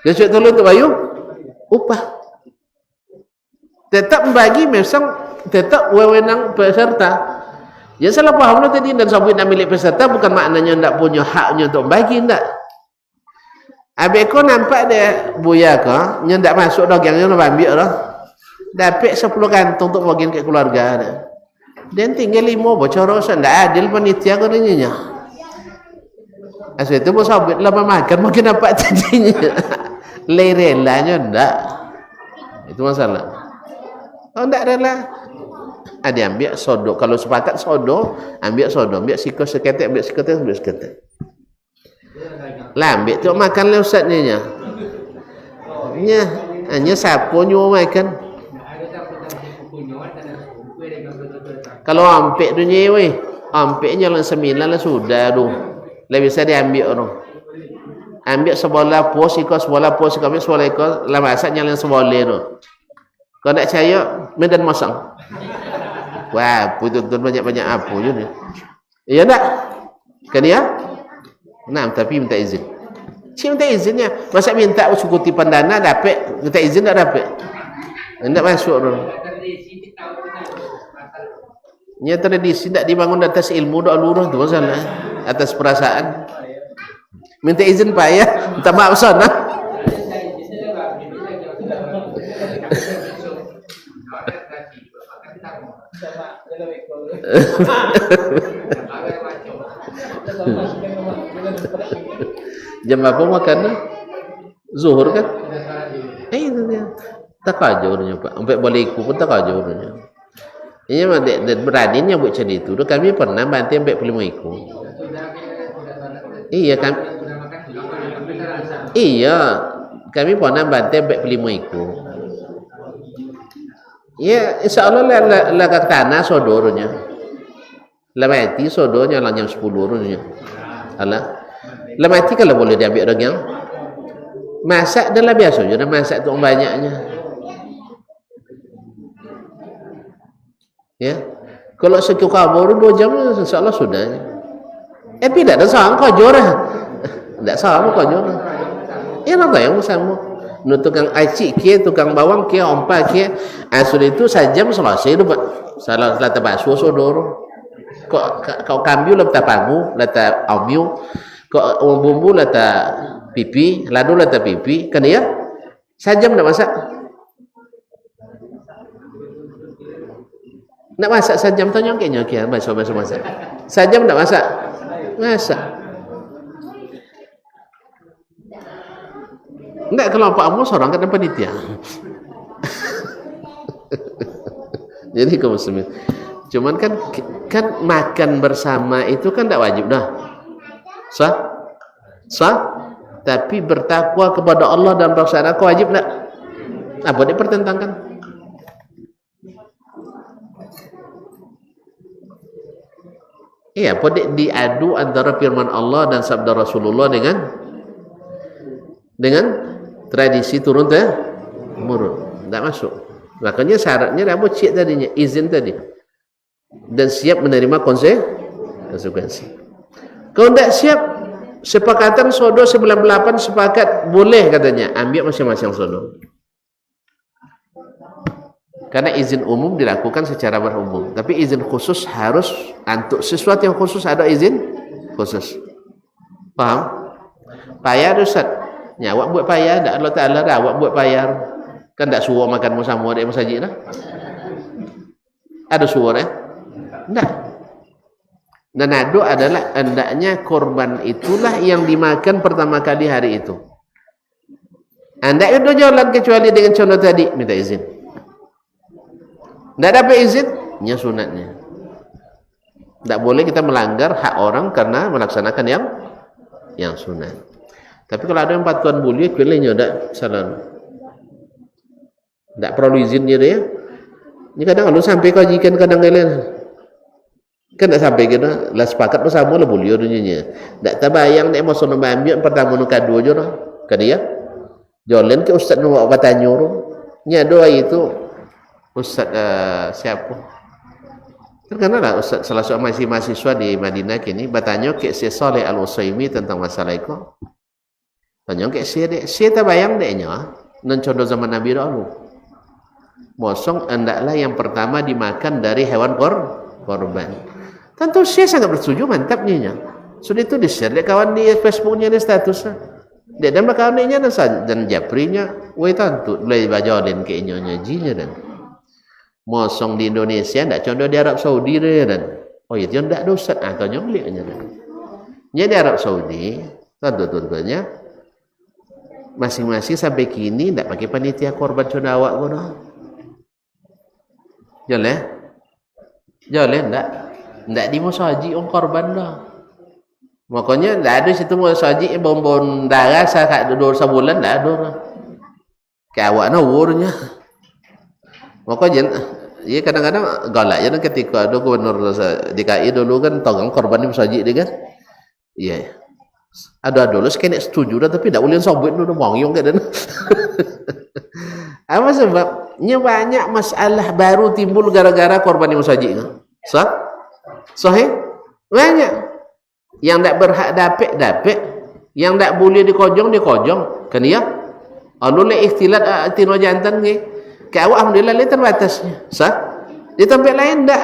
A: Kecuali untuk bayu, upah. Tetap membagi, memang tetap wewenang peserta. Ya salah paham tadi dan sabit nak milik peserta bukan maknanya ndak punya haknya untuk bagi ndak. Abek ko nampak dia buya ka, nya ndak masuk dah gangnya nak ambil dah. Dapat 10 kantong untuk bagian ke keluarga dia. Dan tinggal 5 bocor rasa ndak adil panitia ko nya. Asal itu bos sabit lah makan makin dapat tadinya. Lerelanya ndak. Itu masalah. Oh ndak rela. Ada ambil sodo. Kalau sepakat sodo, ambil sodo. Ambil sikos seketek, ambil seketek. Lah ambil tu makan le ustaz ni nya. Nya siapa nyuruh makan? Kalau ampek tu nye weh. Ampeknya lang 9 lah sudah tu. Lah bisa diambil tu. Ambil sebola pos sikos, sebola pos sikos, ambil sebola ikos, lah masak nyala sebola tu. Kalau tak percaya, medan masang. Wah, putus banyak-banyak apa je ni. Iya tak? Kan ya? Nah, tapi minta izin. Cik minta izinnya. Masa minta cukup tipan dana dapat, minta izin tak dapat. Enggak masuk tu. Nya tradisi tak dibangun atas ilmu dak lurus tu masalah. Atas perasaan. Minta izin payah, minta maaf sana. Jam apa makan? Zuhur kan? Itu dia. Tak kajurnya Pak. Sampai balik pun tak kajurnya. Ini mah beraninya buat macam itu. Kami pernah bantai sampai 5 ekor. Iya kan? Iya. Kami pernah bantai sampai 5 ekor. Ya, insyaAllah lah ke tanah sodornya. Lah mati sodornya lah jam 10 runya. Alah. Lah mati kalau boleh diambil orang yang masak adalah biasa je dah masak tu banyaknya. Ya. Kalau sekian kabur 2 jam insyaAllah sudah. Tidak ada salah kajor. Tidak salah kajor. Ya nak yang sama. Nu tukang acik ke, tukang bawang ke, ompa ke, sudah itu sajam selesai tu salah selata basuh sodor. Kau kambiu lah ta pangu, lah ta aumiu, kau bumbu lah ta pipi, ladu lah ta pipi, kan ya? Sajam nak masak. Nak masak sajam tanya kayaknya kia masak. Sajam nak masak. Masak. Enggak kalau Pak Amos orang kan panitia. Jadi kaum muslimin. Cuman kan makan bersama itu kan tidak wajib dah. Sah? Tapi bertakwa kepada Allah dan bersama aku wajib tak? Apa dipertentangkan? Iya, apa diadu antara firman Allah dan sabda Rasulullah dengan tradisi turun temurun. Tidak masuk. Makanya syaratnya apa cik tadinya, izin tadi. Dan siap menerima konsekuensi. Kalau tidak siap, sepakatan sodo 98 sepakat boleh katanya, ambil masing-masing sodo. Karena izin umum dilakukan secara berumum, tapi izin khusus harus untuk sesuatu yang khusus ada izin khusus. Paham? Payah Ustaz. Ya, awak buat payah, tak Allah Ta'ala dah awak buat payah. Kan tak suruh makan bersama di masjid dah. Ada suruh Tak. Dan ado adalah hendaknya korban itulah yang dimakan pertama kali hari itu. Anda itu jalan kecuali dengan contoh tadi, minta izin. Tidak dapat izin, nya sunatnya. Tidak boleh kita melanggar hak orang karena melaksanakan yang sunat. Tapi kalau ada yang patuan boleh, bolehnya tidak salah. Tidak perlu izinnya dia. Ini kadang kalau sampai kajikan kadang lain. Kan tak sampai kita lah sepakat bersama lah boleh dunia. Tak terbayang dia mau sono ambil pertama nu kedua je lah. Kan dia? Jalan ke ustaz nu buat bertanya tu. Nya doa itu ustaz siapa? Terkenal lah ustaz salah seorang mahasiswa di Madinah kini bertanya ke Syekh Saleh Al-Utsaimin tentang masalah itu. Tanya ke Syekh tak bayang dia nya nan contoh zaman Nabi dahulu. Mosong hendaklah yang pertama dimakan dari hewan korban. Tentu Syekh sangat bersetuju, mantapnya. Sudah itu di-share dia kawan di Facebooknya, di statusnya. Dia dan kawannya dan japrinya, woi tentu boleh bajalin ke inyonya jinya dan. Mosong di Indonesia ndak contoh di Arab Saudi dan. Oh itu ndak dosa atau nyoleknya dan. Nya di Arab Saudi, tentu-tentunya masing-masing sampai kini ndak pakai panitia korban sudah awak gono. Joleh ndak di musaji korban dah. Makanya ndak ada situ musaji bom darah sakat duduk sebulan ndak ada. Kayak awak nawurnya. Makanya ya kadang-kadang galak ya ketika ada gubernur DKI dulu kan togang korban di musaji dia kan. Iya. Ada dulu sekali setuju dah tapi ndak boleh sobek dulu bongyong kan. Apa sebabnya banyak masalah baru timbul gara-gara korban di musaji. Sahih? Banyak. Yang tak berhak dapat, yang tak boleh dikojong. Kan ya? Alul ikhtilat tino jantan ke. Ke awak alhamdulillah le terbatasnya. Di tempat lain tak.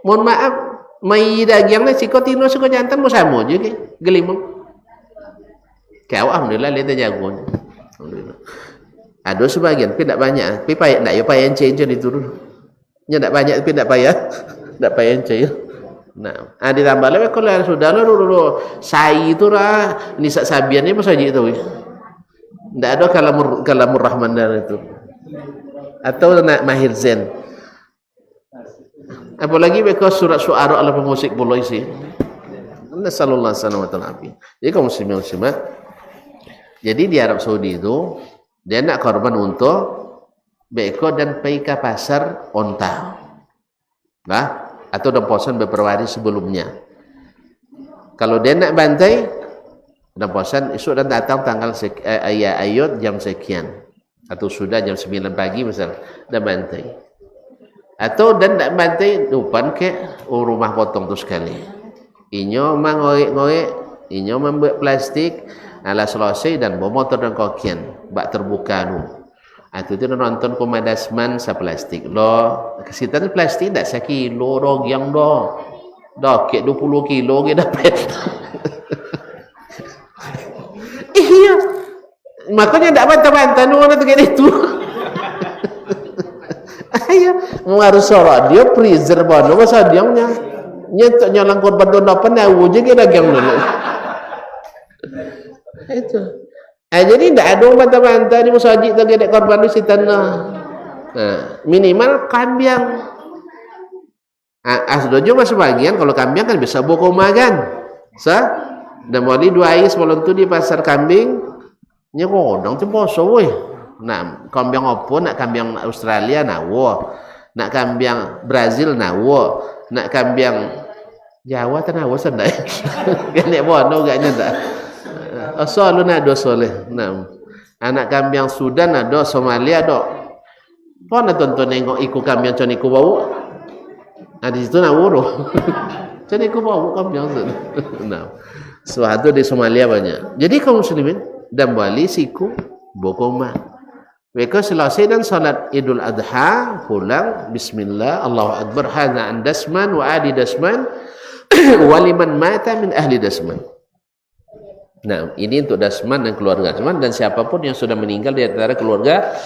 A: Mohon maaf, mai dagiang le siko tino siko jantan mo samo je ke. Gelimang. Ke awak alhamdulillah le terjago. Alhamdulillah. Ada sebagian, tapi tak banyak. Tapi payah tak ya payah change itu dulu. Nya tak banyak tapi tak payah. Tak payah change. Nah, ditambah lagi kalau sudah dulu sai itu lah ini sabiannya apa saja itu. Tidak ada kalamur rahman dan itu. Atau nak mahir zen. Apalagi mereka surat syuara ala pemusik pula isi. Nasallallahu alaihi wasallam. Jadi kaum muslimin muslimat. Jadi di Arab Saudi itu dia nak korban untuk beko dan pergi ke pasar onta. Nah, atau demposan beberapa hari sebelumnya. Kalau dia nak bantai, demposan esok dan datang tanggal ayat jam sekian. Atau sudah jam 9 pagi misal, dah bantai. Atau dan nak bantai, depan ke rumah potong tu sekali. Inyo mangorek-ngorek, inyo membuat plastik, ala selesai dan bawa motor dan kokian, bak terbuka nu. Itu tu nonton komadasman sa plastik lo. Kesitan plastik tak sekilo rog yang do. Dokek 20 kilo ke dapat. Iya. Makanya tak bantah-bantah orang tu kayak itu. Ayo, mau harus sorot dia freezer bono masa dia nyetok nyalang korban dona penawu je ke dagang dulu. Itu. Jadi tidak ada bantah-bantah di masjid tak ada korban di sitanah. Nah, minimal kambing. Asdojo mas sebagian kalau kambing kan bisa bokoma kan. Dan wali 2 hari sebelum tu di pasar kambing nyerodong tu poso weh. Nak kambing apa? Nak kambing Australia nawo. Nak kambing Brazil nawo. Nak kambing Jawa tan nawo sendai. Kene bono gaknya dak. Asal lu nak do soleh. Nah. Anak kambing Sudan ada, Somalia ada. Pon tonton nengok iku kambing con iku bau. Di situ nawo do. Con iku bau kambing Sudan. Nah. Suatu di Somalia banyak. Jadi kaum muslimin dan Bali siku bokoma. Mereka selesai dan salat Idul Adha pulang bismillah Allahu Akbar hadza an dasman wa adi dasman wa liman mata min ahli dasman. Nah, ini untuk dasman dan keluarga dasman dan siapapun yang sudah meninggal di antara keluarga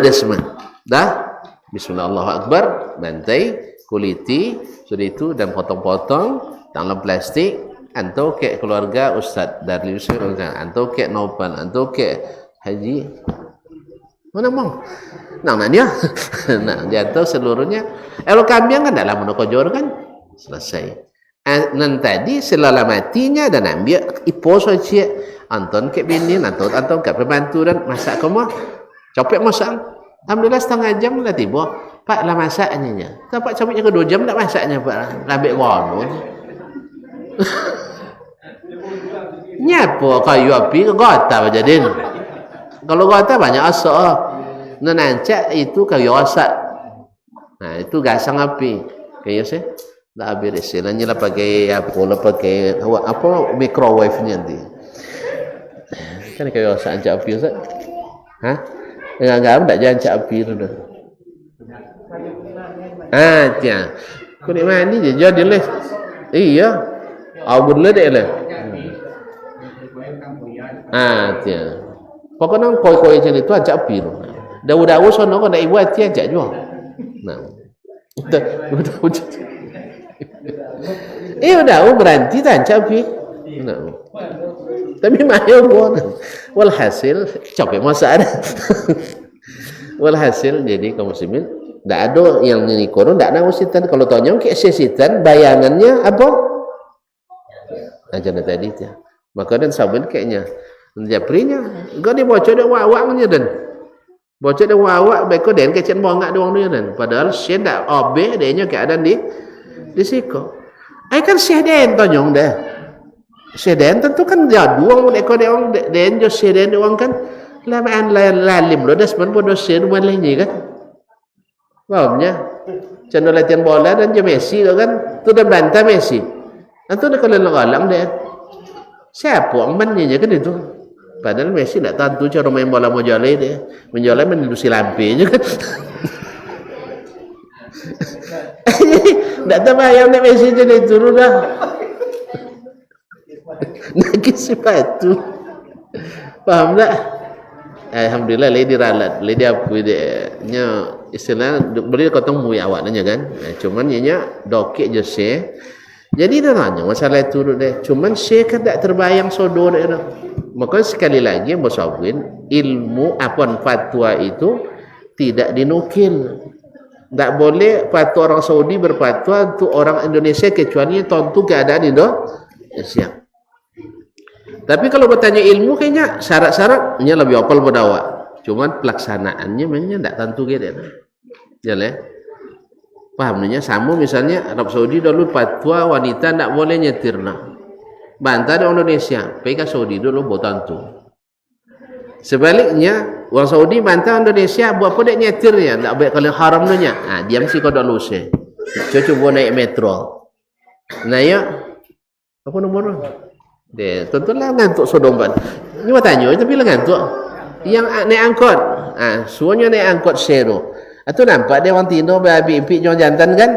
A: dasman. Dah bismillah Allahu Akbar, bantai, kuliti, sudah itu dan potong-potong dalam plastik. Anto ke keluarga Ustaz Darlius, anto ke Nopal, anto ke Haji mana mau? Nah dia, nah jatuh seluruhnya. Kalau kambing kan dalam monokojor kan selesai. Nan tadi selala matinya dan ambil iposo cie Anton ke bini, Anton ke pembantu dan masak kamu copek masak. Alhamdulillah setengah jam lah tiba. Pak lah masaknya. Dapat capeknya ke 2 jam tak masaknya Pak. Labek wono. Nyapo kayu api ke gota jadi. Kalau gota banyak asap. Nancak itu kayu asap. Nah, itu gasang api. Kayak sih. Dah habis istilahnya lah pakai apa microwave-nya nanti. Kan kayu asap ancak api Ustaz. Hah? Enggak jangan ancak api tu. Tiang. Kulit mandi je jadi leh. Iya. Awal le dek le. Tiang. Pokoknya koi-koi macam itu ajak api tu. Dawu-dawu sono kau nak ibu hati ajak juga. Nah. Dawu berhenti tak ajak api. Nah. Tapi mayo pun. Walhasil capek masak dah. Walhasil jadi kaum muslimin tak ada yang ni koron tak nak usitan. Kalau tanya ke sesitan bayangannya apa? Ajar tadi tu. Maka dan sabun kayaknya japrinya kau ni bocor dah wawaknya dan bocor dah wawak baik kau den kecen bongak doang dia dan padahal saya dah obe dia nya keadaan di siko. Kan saya den tanyong dah. Saya den tentu kan jaduang ekor dia orang den jo saya den doang kan lamaan lalim lo dah sebenarnya bodoh saya buat lainnya kan. Fahamnya? Channel latihan bola dan je Messi tu kan tu dah bantah Messi. Itu dah kalau lalang dia. Siapa amannya kan itu. Padahal Messi tak tahu cara main bola mojale dia. Menjolai mendusi lampe je kan. Tak tahu bayang nak Messi jadi turun dah. Nak sepatu. Faham tak? Alhamdulillah lady ralat, lady apa dia nya istilah boleh kotong mui awaknya kan. Cuman nya dokek je se. Jadi dah tanya masalah itu deh. Cuman saya kan tak terbayang sodor dia. Maka sekali lagi Musawin ilmu apun fatwa itu tidak dinukil. Tak boleh fatwa orang Saudi berfatwa untuk orang Indonesia kecuali tentu keadaan Indonesia. Tapi kalau bertanya ilmu kayaknya syarat-syaratnya lebih opal pada awak. Cuman pelaksanaannya memangnya tak tentu gitu. Jalan. Pahamnya sama misalnya Arab Saudi dulu fatwa wanita tak boleh nyetir nah. Bantah di Indonesia, pergi ke Saudi dulu buat tentu. Sebaliknya orang Saudi bantah Indonesia buat apa dia nyetir ya, tak baik kalau haram nya. Diam sih kau dah lusa. Coba naik metro. Nah ya, apa nomor? Dia tentulah ngantuk sodomban. Ini bertanya, tapi lah ngantuk. Yang naik angkot, semuanya naik angkot zero. Itu nampak dia orang Tino berhabis-habis jual jantan kan?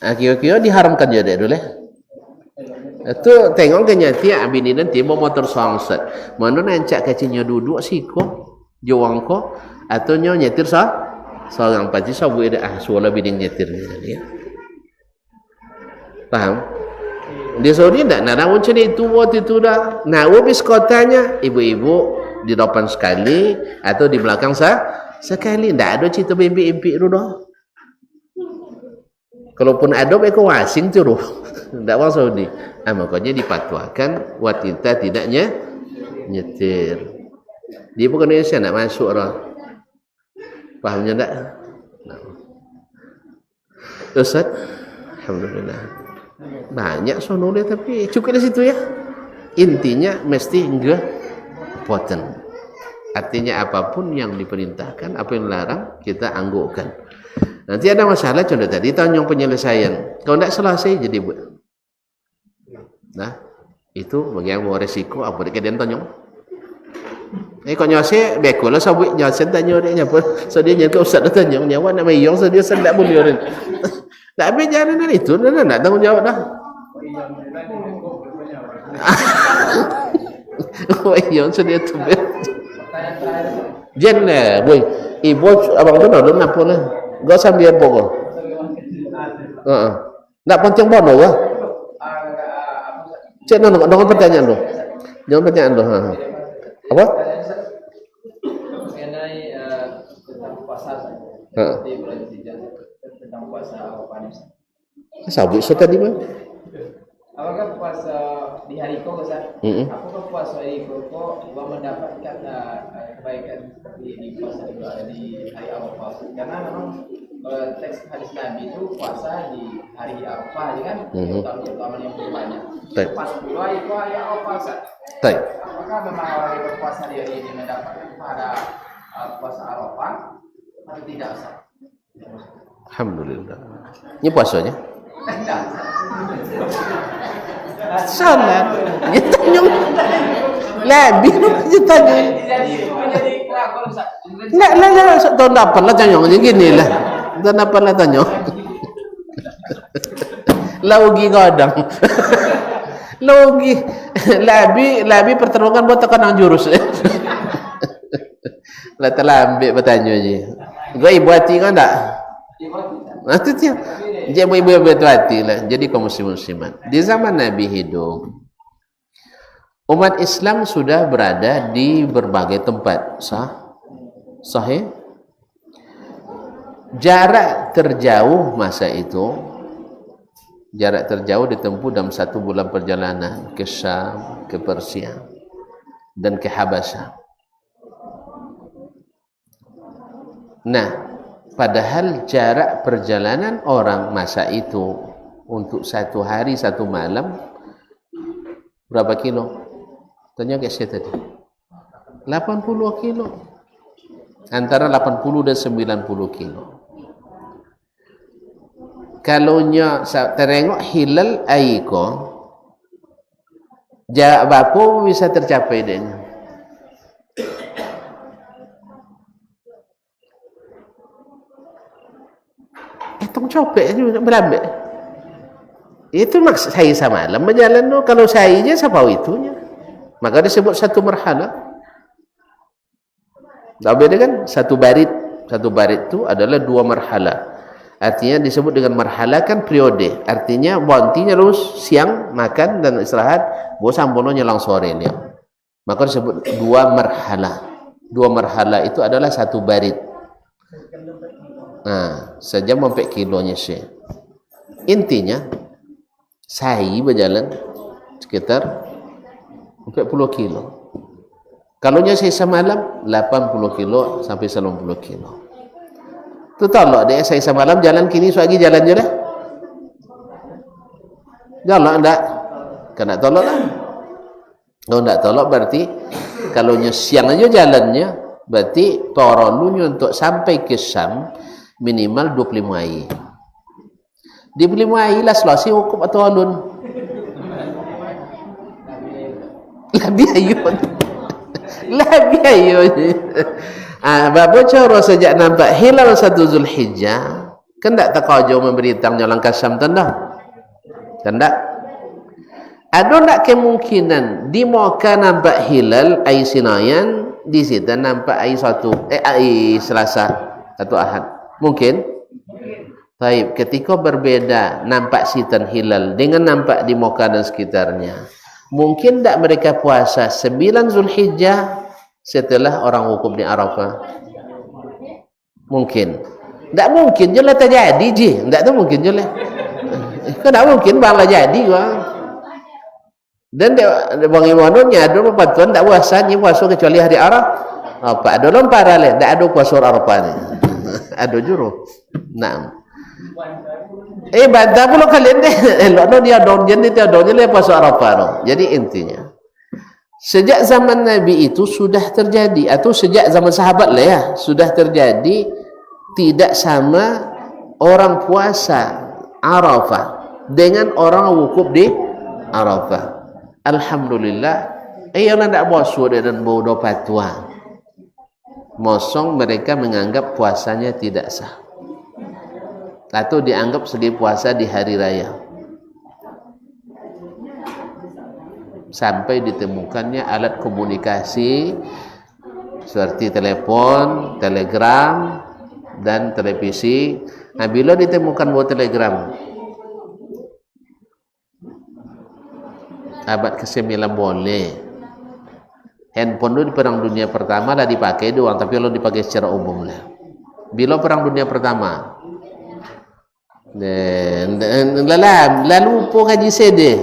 A: Kira-kira diharamkan je dek dulu. Itu tengok kenyati abini nanti bawa motor songset. Mana nancak kacinya duduk siko, jawang ko, atau nyetir seorang pasti sabu ada suara biding nyetir ya. Paham? Dia sorry tak nak rawon cini itu waktu itu dah. Nah, habis kotanya ibu-ibu di depan sekali atau di belakang sekali. Tak ada cerita bimpi-impi itu dah. Kalaupun ada mereka wasing tu roh. Tak orang Saudi. Makanya dipatwakan wanita tidak nyetir. Dia bukan Indonesia nak masuk roh. Fahamnya tak? Ustaz, alhamdulillah. Banyak sono dia tapi cukup di situ ya. Intinya mesti enggak poten. Artinya apapun yang diperintahkan, apa yang dilarang kita anggukkan. Nanti ada masalah contoh tadi tanyong penyelesaian. Kalau tidak selesai jadi buat. Nah, itu bagi yang mau resiko apa dekat dia tanyong. Kau nyose bekolah sabuk nyose tanya dia nyapa. So dia nyata ustaz tanyong nyawa nak mayong so dia sendak boleh orang. Tak habis jalanan itu nak tanggung jawab dah. Oh iya so dia tu. Jen lah, boy. Ibu abang tu nak apa lah? Gak sambil apa kau? Nak ponceng bono lah. Cek nong pertanyaan lo. Jangan pertanyaan lo. Apa?
E: Mengenai tentang puasa di bulan Dzulhijjah tentang puasa apa nih?
A: Sabut so tadi mah.
E: Apakah puasa di hari kau Ustaz? Apakah puasa di kau mendapatkan kebaikan seperti di puasa di hari Arafah? Karena memang teks hadis Nabi itu puasa di hari Arafah kan, terutama yang banyak. Pas pula itu hari Arafah Ustaz. Apakah memang orang yang berpuasa di hari ini mendapatkan pada puasa Arafah atau tidak Ustaz?
A: Alhamdulillah. Ini puasanya? Salat. Dia tanya. Lebih dia tanya. Lah, tahun dapat lah tanya macam gini lah. Tahun dapat lah tanya. Laugi kadang. Laugi. Lebih pertarungan buat tekan jurus. Lah telah ambil bertanya je. Gua ibu hati kan tak? Nanti tiap. Jadi ibu-ibu hati lah. Jadi kaum muslimat. Di zaman Nabi hidup, umat Islam sudah berada di berbagai tempat. Sahih? Jarak terjauh masa itu, jarak terjauh ditempuh dalam 1 bulan perjalanan ke Syam, ke Persia, dan ke Habasyah. Nah, padahal jarak perjalanan orang masa itu untuk 1 hari 1 malam berapa kilo? Tanya ke saya tadi. 80 kilo. Antara 80 dan 90 kilo. Kalau nya terengok hilal aiko, jarak berapa bisa tercapai dengan? Tong copek juga berambek. Itu maksud saya sama malam berjalan tu. Kalau saya je siapa itunya? Maka disebut 1 marhala. Tak beda kan? 1 barit. 1 barit tu adalah 2 marhala. Artinya disebut dengan marhala kan periode. Artinya bontinya lulus siang makan dan istirahat. Bosan bono nyelang sore ni. Maka disebut 2 marhala. 2 marhala itu adalah 1 barit. Nah, sejam sampai kilonya sih. Intinya saya berjalan sekitar 40 kilo. Kalau nya saya semalam 80 kilo sampai 90 kilo. Tu tolak deh saya semalam jalan kini suagi jalan je dah. Jalan enggak? Kena tolak lah. Kalau enggak tolak berarti kalau nya siang aja jalannya berarti paralunya untuk sampai ke Syam minimal 25 air. Di 25 air lah selesai hukum atau alun. Lebih ayun. Lebih ayun. Bapa cara sejak nampak hilal 1 Zulhijjah Kan tak takau memberitahu nyolang kasam tanda. Kan tak? Ada tak kemungkinan di Mekah nampak hilal ai Sinayan, di situ nampak ai Selasa atau Ahad? Mungkin? Baik, ketika berbeda nampak sitan hilal dengan nampak di Mekah dan sekitarnya, mungkin tak mereka puasa 9 Zulhijjah setelah orang wukuf di Arafah? Mungkin. Tak mungkin je lah terjadi je. Tak tu mungkin je lah. Kau tak mungkin banglah jadi kau. Dan bang Iwannya ada perpatuan tak puasa ni puasa kecuali hari Arafah. Apa ada lompara le, tak ada puasa Arafah ni. Ada juru. Naam. Bantah pula kalian deh. Elok dia don jenis dia don je puasa Arafah tu. Jadi intinya sejak zaman Nabi itu sudah terjadi, atau sejak zaman sahabat lah ya, sudah terjadi tidak sama orang puasa Arafah dengan orang wukuf di Arafah. Alhamdulillah, yang nak puasa dan bodoh patwa, mosong mereka menganggap puasanya tidak sah, atau dianggap sebagai puasa di hari raya, sampai ditemukannya alat komunikasi seperti telepon, telegram, dan televisi. Nah, bila ditemukan buat telegram abad ke-9 boleh. Handphone itu di perang dunia pertama lah dipakai doang, tapi kalau dipakai secara umum lah. Bila perang dunia pertama, lalu po kaji CD,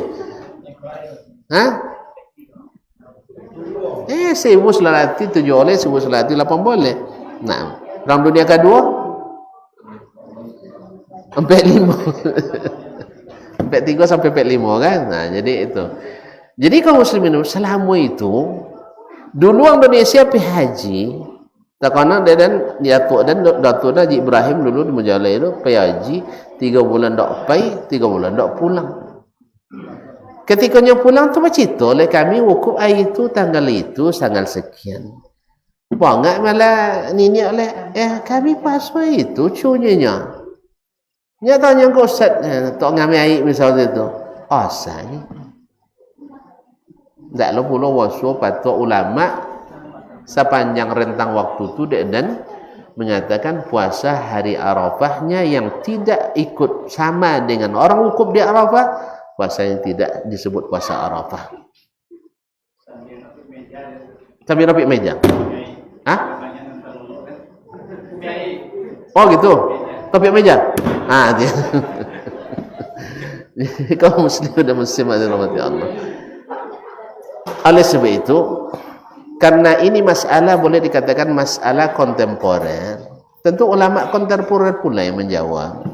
A: 1907 oleh 1908 boleh. Nah, perang dunia kedua 45 43 sampai 45 kan. Nah, jadi itu. Jadi kaum muslimin selama itu dulu Indonesia pergi haji, takana dan Datuk Haji Ibrahim dulu di Majalaya itu pergi haji 3 bulan dak pai, 3 bulan dak pulang. Ketikanya pulang tu bercerita oleh kami wukuf air itu tanggal sekian. Bangak malah nini oleh kami puasa itu cunyanya. Dia tanya ke Ustaz, tok ngami air misalnya itu. Asal. Tak lo pula wasu patut ulama sepanjang rentang waktu itu dan menyatakan puasa hari Arafahnya yang tidak ikut sama dengan orang wukuf di Arafah, puasa yang tidak disebut puasa Arafah. Sambil rapik meja. Oh gitu. Kopi meja. Dia. Kaum muslim dan muslimat dirahmati Allah. Oleh sebab itu, karena ini masalah boleh dikatakan masalah kontemporer, tentu ulama kontemporer pula yang menjawab.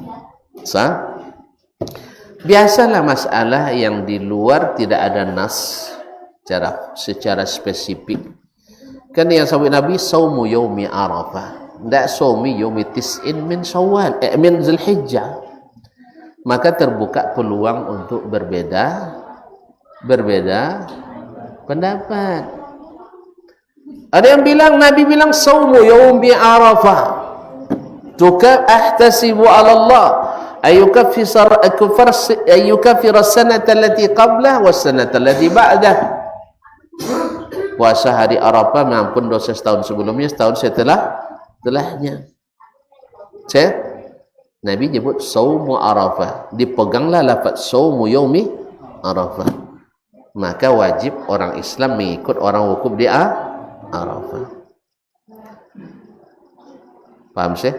A: Biasalah masalah yang di luar tidak ada nas secara spesifik. Kan yang sabit Nabi saumu yaumi Arafah. Tak saumi yaumi tis'in min Syawal, min Zulhijjah. Maka terbuka peluang untuk berbeda pendapat. Ada yang bilang Nabi bilang saumu yaumi Arafah. Tuka ahtasibu 'ala Allah ayukaffira as-sanata allati qablah was-sanata allati ba'dah. Puasa hari Arafah mengampun dosa setahun sebelumnya, setahun setelahnya. Nabi nyebut saumu Arafah, dipeganglah lafaz saumu yaumi Arafah. Maka wajib orang Islam mengikut orang wukuf di Arafah. Paham Syekh?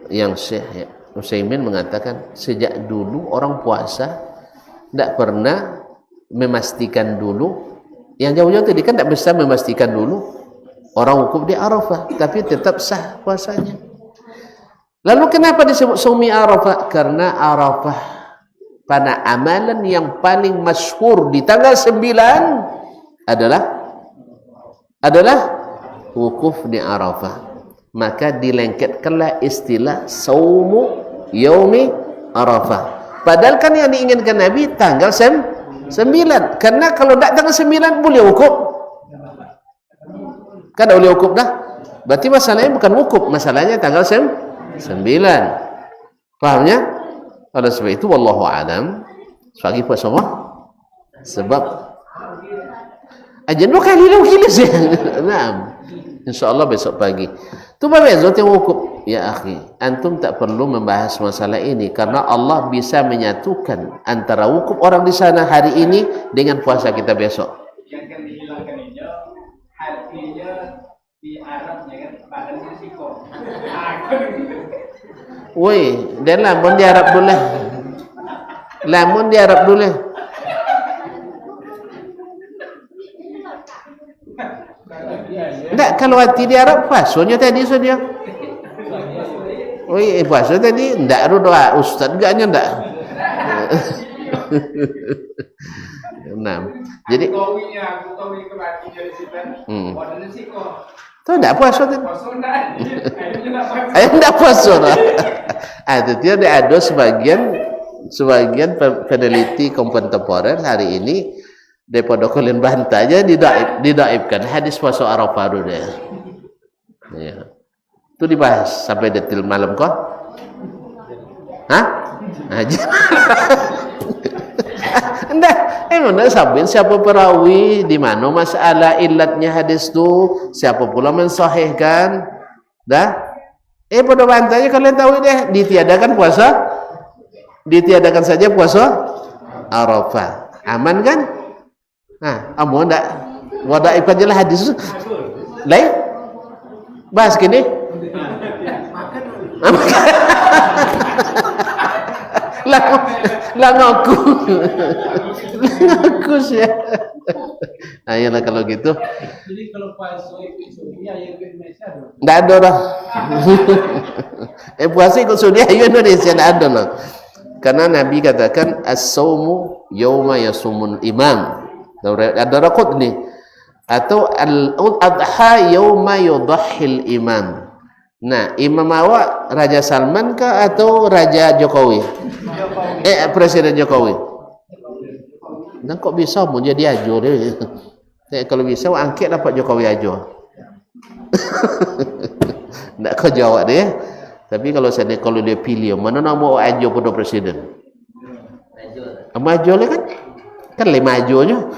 A: Yang Syekh Utsaimin mengatakan sejak dulu orang puasa tidak pernah memastikan dulu. Yang jauh-jauh tadi kan tidak bisa memastikan dulu orang wukuf di Arafah, tapi tetap sah puasanya. Lalu kenapa disebut saumi Arafah? Karena Arafah pada amalan yang paling masyhur di tanggal 9 adalah wukuf di Arafah. Maka dilengketkanlah istilah saumu yaumi Arafah. Padahal kan yang diinginkan Nabi tanggal 9. Karena kalau tak tanggal 9 boleh wukuf. Kan boleh wukuf dah. Berarti masalahnya bukan wukuf, masalahnya tanggal 9. Pahamnya? Oleh sebab itu wallahu alam. Sebagi apa semua? Sebab aja 2 kali lah gila sih. Nah, insyaallah besok pagi. Tu berbeza yang wukuf. Ya akhi, antum tak perlu membahas masalah ini karena Allah bisa menyatukan antara wukuf orang di sana hari ini dengan puasa kita besok.
C: Yang akan dihilangkan ini hatinya di Arabnya kan badannya siko.
A: Woi, dan lamun di Arab dulu. Lamun di Arab dulu. Enggak, kalau hati di Arab puasanya tadi dia. Woi, puasa tadi enggak doa ustaz gaknya enggak. Nah, jadi
C: aku tahu ke mati dari situ. Badannya siko.
A: Tuh enggak puasa tadi.
C: Puasa enggak.
A: Ayo enggak puasa. Itu dia ada sebagian peneliti kontemporer hari ini daripada kalian bantahnya didaibkan hadis puasa Arafah dulu ya. Ya. Itu dibahas sampai detil malam kok. Hah? Aja. Enggak, emang sampai siapa perawi di mana masalah ilatnya hadis itu, siapa pula mensahihkan? Dah? Pada bantahnya kalian tahu deh, ditiadakan saja puasa Arafah. Aman kan? Nah, amu enggak wadaib aja lah hadis. Lain? Bahas gini. lah ngaku sih. Ayolah kalau gitu.
D: Jadi kalau puasa ikut Saudi ayo ke Indonesia dong.
A: Enggak ada dah. Puasa ikut Saudi ayo Indonesia enggak ada lah. Karena Nabi katakan as-saumu yauma yasumun imam. Ada rakut nih. Atau al-adha yauma yudhahil imam. Nah, imam awak Raja Salman kah atau Raja Jokowi? Presiden Jokowi. Nah, kok bisa mau jadi ajo dia? Kalau bisa angkat dapat Jokowi ajo. Nggak kau jawab dia. Tapi kalau dia pilih, mana nak mau ajo pada presiden? Maju lah kan? Kan lima ajonya.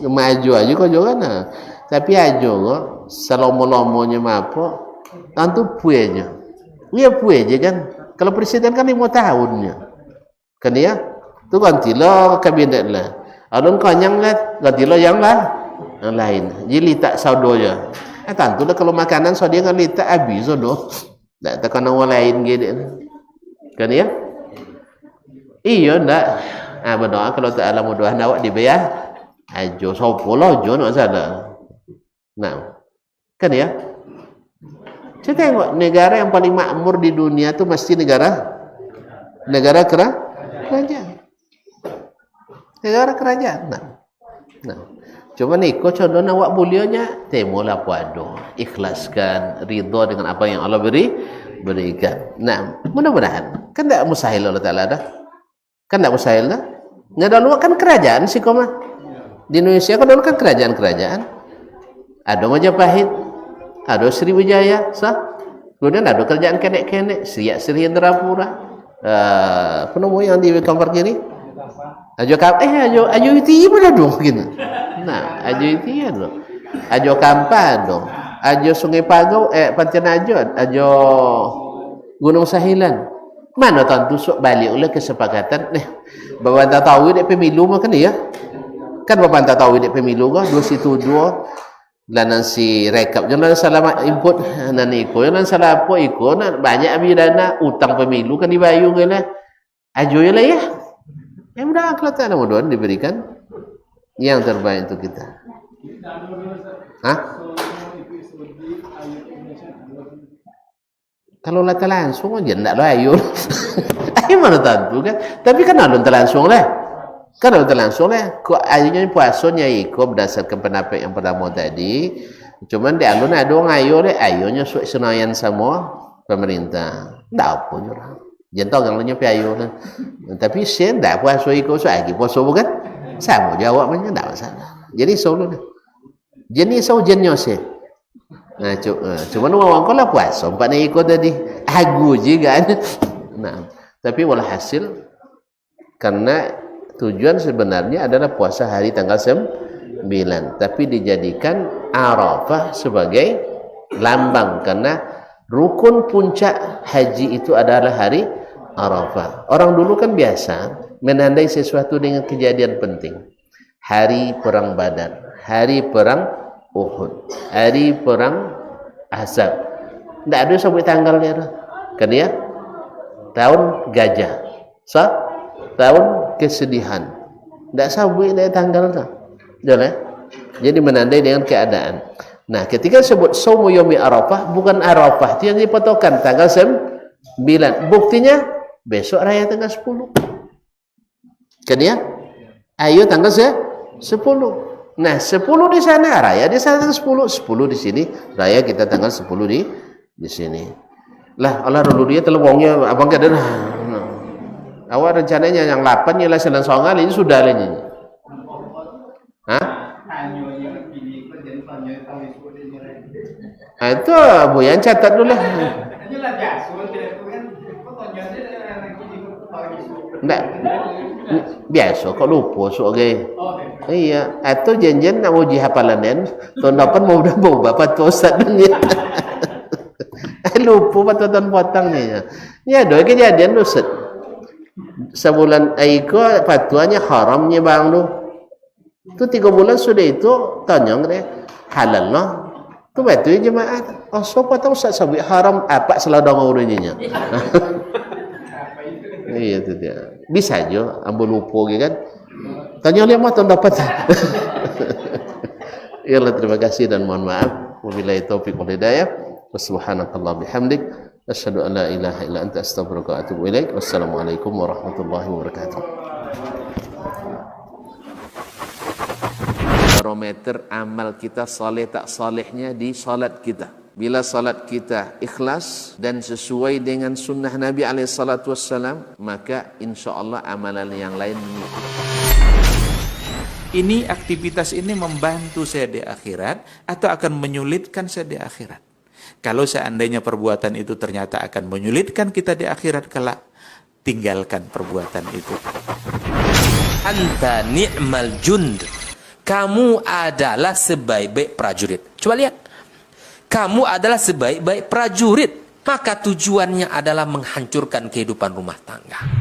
A: Maju aja kau jangan nah. Tapi ajo kok selama-lamanya apa? Tentu puenya. Dia puenya kan. Kalau presiden kan 5 tahunnya. Kan ya? Tu gantilah kabinet lah. Alun kanyang lah, gantilah yang lain. Jadi tak saudonya. Tentu lah kalau makanan saudia kan litak habis saudo. Tak tekan orang lain gitu. Kan ya? Iya ndak. Berdoa kalau tak alam doa awak dibayar. Ajo sopo lah ajo nak salah. Nah. Kan ya? Saya tengok negara yang paling makmur di dunia itu mesti negara kerajaan. Negara kerajaan. Nah. Cuma ni ko contoh awak bulianya temolah puado, ikhlaskan, ridha dengan apa yang Allah berikan. Nah, mudah-mudahan kan tak mustahil Allah Taala dah. Kan tak mustahil dah. Nggak dulu kan kerajaan sih koma. Di Indonesia kan dulu kan kerajaan. Ada Majapahit, ada Sriwijaya, sah. Kemudian ada kerajaan kenek-kenek, Sri Indrapura. Apa namanya yang di kampar kiri? Ajo itu mana dong gitu. Nah, ajo itu ya dong. Ajo Kampa dong. Ajo Sungai Pagau, Pantai Najot, ajo Gunung Sahilan. Mana tentu sok balik oleh kesepakatan. Bapak tak tahu dek pemilu makan ya. Kan bapak tak tahu dek pemilu kah 2 dan si rekap jangan salah input nan iko jangan salah apa iko banyak abidana utang pemilu kan dibayar ke lah ajo lah ya mudah kalau tak mudah diberikan yang terbaik untuk kita. Hah? Kalau lah langsung aja ndak lah ayo ayo mana tentu kan tapi kan alun langsung lah. Kan udah langsung lah. Kok ayonya puasanya ikut berdasarkan pendapat yang pertama tadi. Cuman di alun ada orang ayonya senayan sama pemerintah. Nggak apa orang. Jangan tahu kalau nyampe ayo lah. Tapi saya nggak puasa ikut lagi puasa bukan? Sama jawabnya nggak masalah. Jadi solo dah. Jadi saujennya sih. Nah, cuman orang kau lah puasa. Empat ikut tadi. Aku juga. Nah, tapi walhasil karena tujuan sebenarnya adalah puasa hari tanggal 9, tapi dijadikan Arafah sebagai lambang karena rukun puncak haji itu adalah hari Arafah. Orang dulu kan biasa menandai sesuatu dengan kejadian penting. Hari perang Badar, hari perang Uhud, hari perang Ahzab. Tidak ada sampai tanggalnya kan ya? Tahun gajah, tahun kesedihan. Tidak sampai dari tanggalnya. Jelas? Jadi menandai dengan keadaan. Nah, ketika sebut Shaumu Yaumi Arafah, bukan Arafah itu yang dipatokan tanggal 9. Buktinya besok raya tanggal 10. Kan ya? Ayo tanggal 10. Nah, 10 di sana, raya di sana tanggal 10. 10 di sini, raya kita tanggal 10 di sini. Lah, Allah dulu dia telewongnya abang enggak ada. Awal rencananya yang 8 nilai selan songal ini sudah lagi. Hah? Nah, itu Bu yang catat dulu lah. Enggak. Biasa kok lupa soalnya. Iya, atau janjian nak uji hafalan tahun depan mau bapak tu ustaz dunia. Lupa tahun potongnya. Ya, doi kejadian ustaz. Sebulan aiko fatwanya haramnya bang lu. Tu 3 bulan sudah itu tanyang deh halal noh. Tu betul jemaat. Oh, so tahu ustaz sabi haram apa seladang urunnya. Iya itu dia. Bisa aja ambil lupa gitu kan. Tanya oleh mah dapat. Ya Allah, terima kasih dan mohon maaf. Wabillahi taufiq wal hidayah. Subhanakallah bihamdik asyhadu an la ilaha illa anta astaghfiruka wa atubu ilaik. Wassalamualaikum warahmatullahi wabarakatuh. Barometer amal kita saleh tak salehnya di salat kita. Bila salat kita ikhlas dan sesuai dengan sunnah Nabi SAW, maka insya Allah amalan yang lain mengikuti.
F: Ini aktivitas ini membantu saya di akhirat atau akan menyulitkan saya di akhirat. Kalau seandainya perbuatan itu ternyata akan menyulitkan kita di akhirat kelak, tinggalkan perbuatan itu.
G: Anta ni'mal jund. Kamu adalah sebaik-baik prajurit. Coba lihat. Kamu adalah sebaik-baik prajurit. Maka tujuannya adalah menghancurkan kehidupan rumah tangga.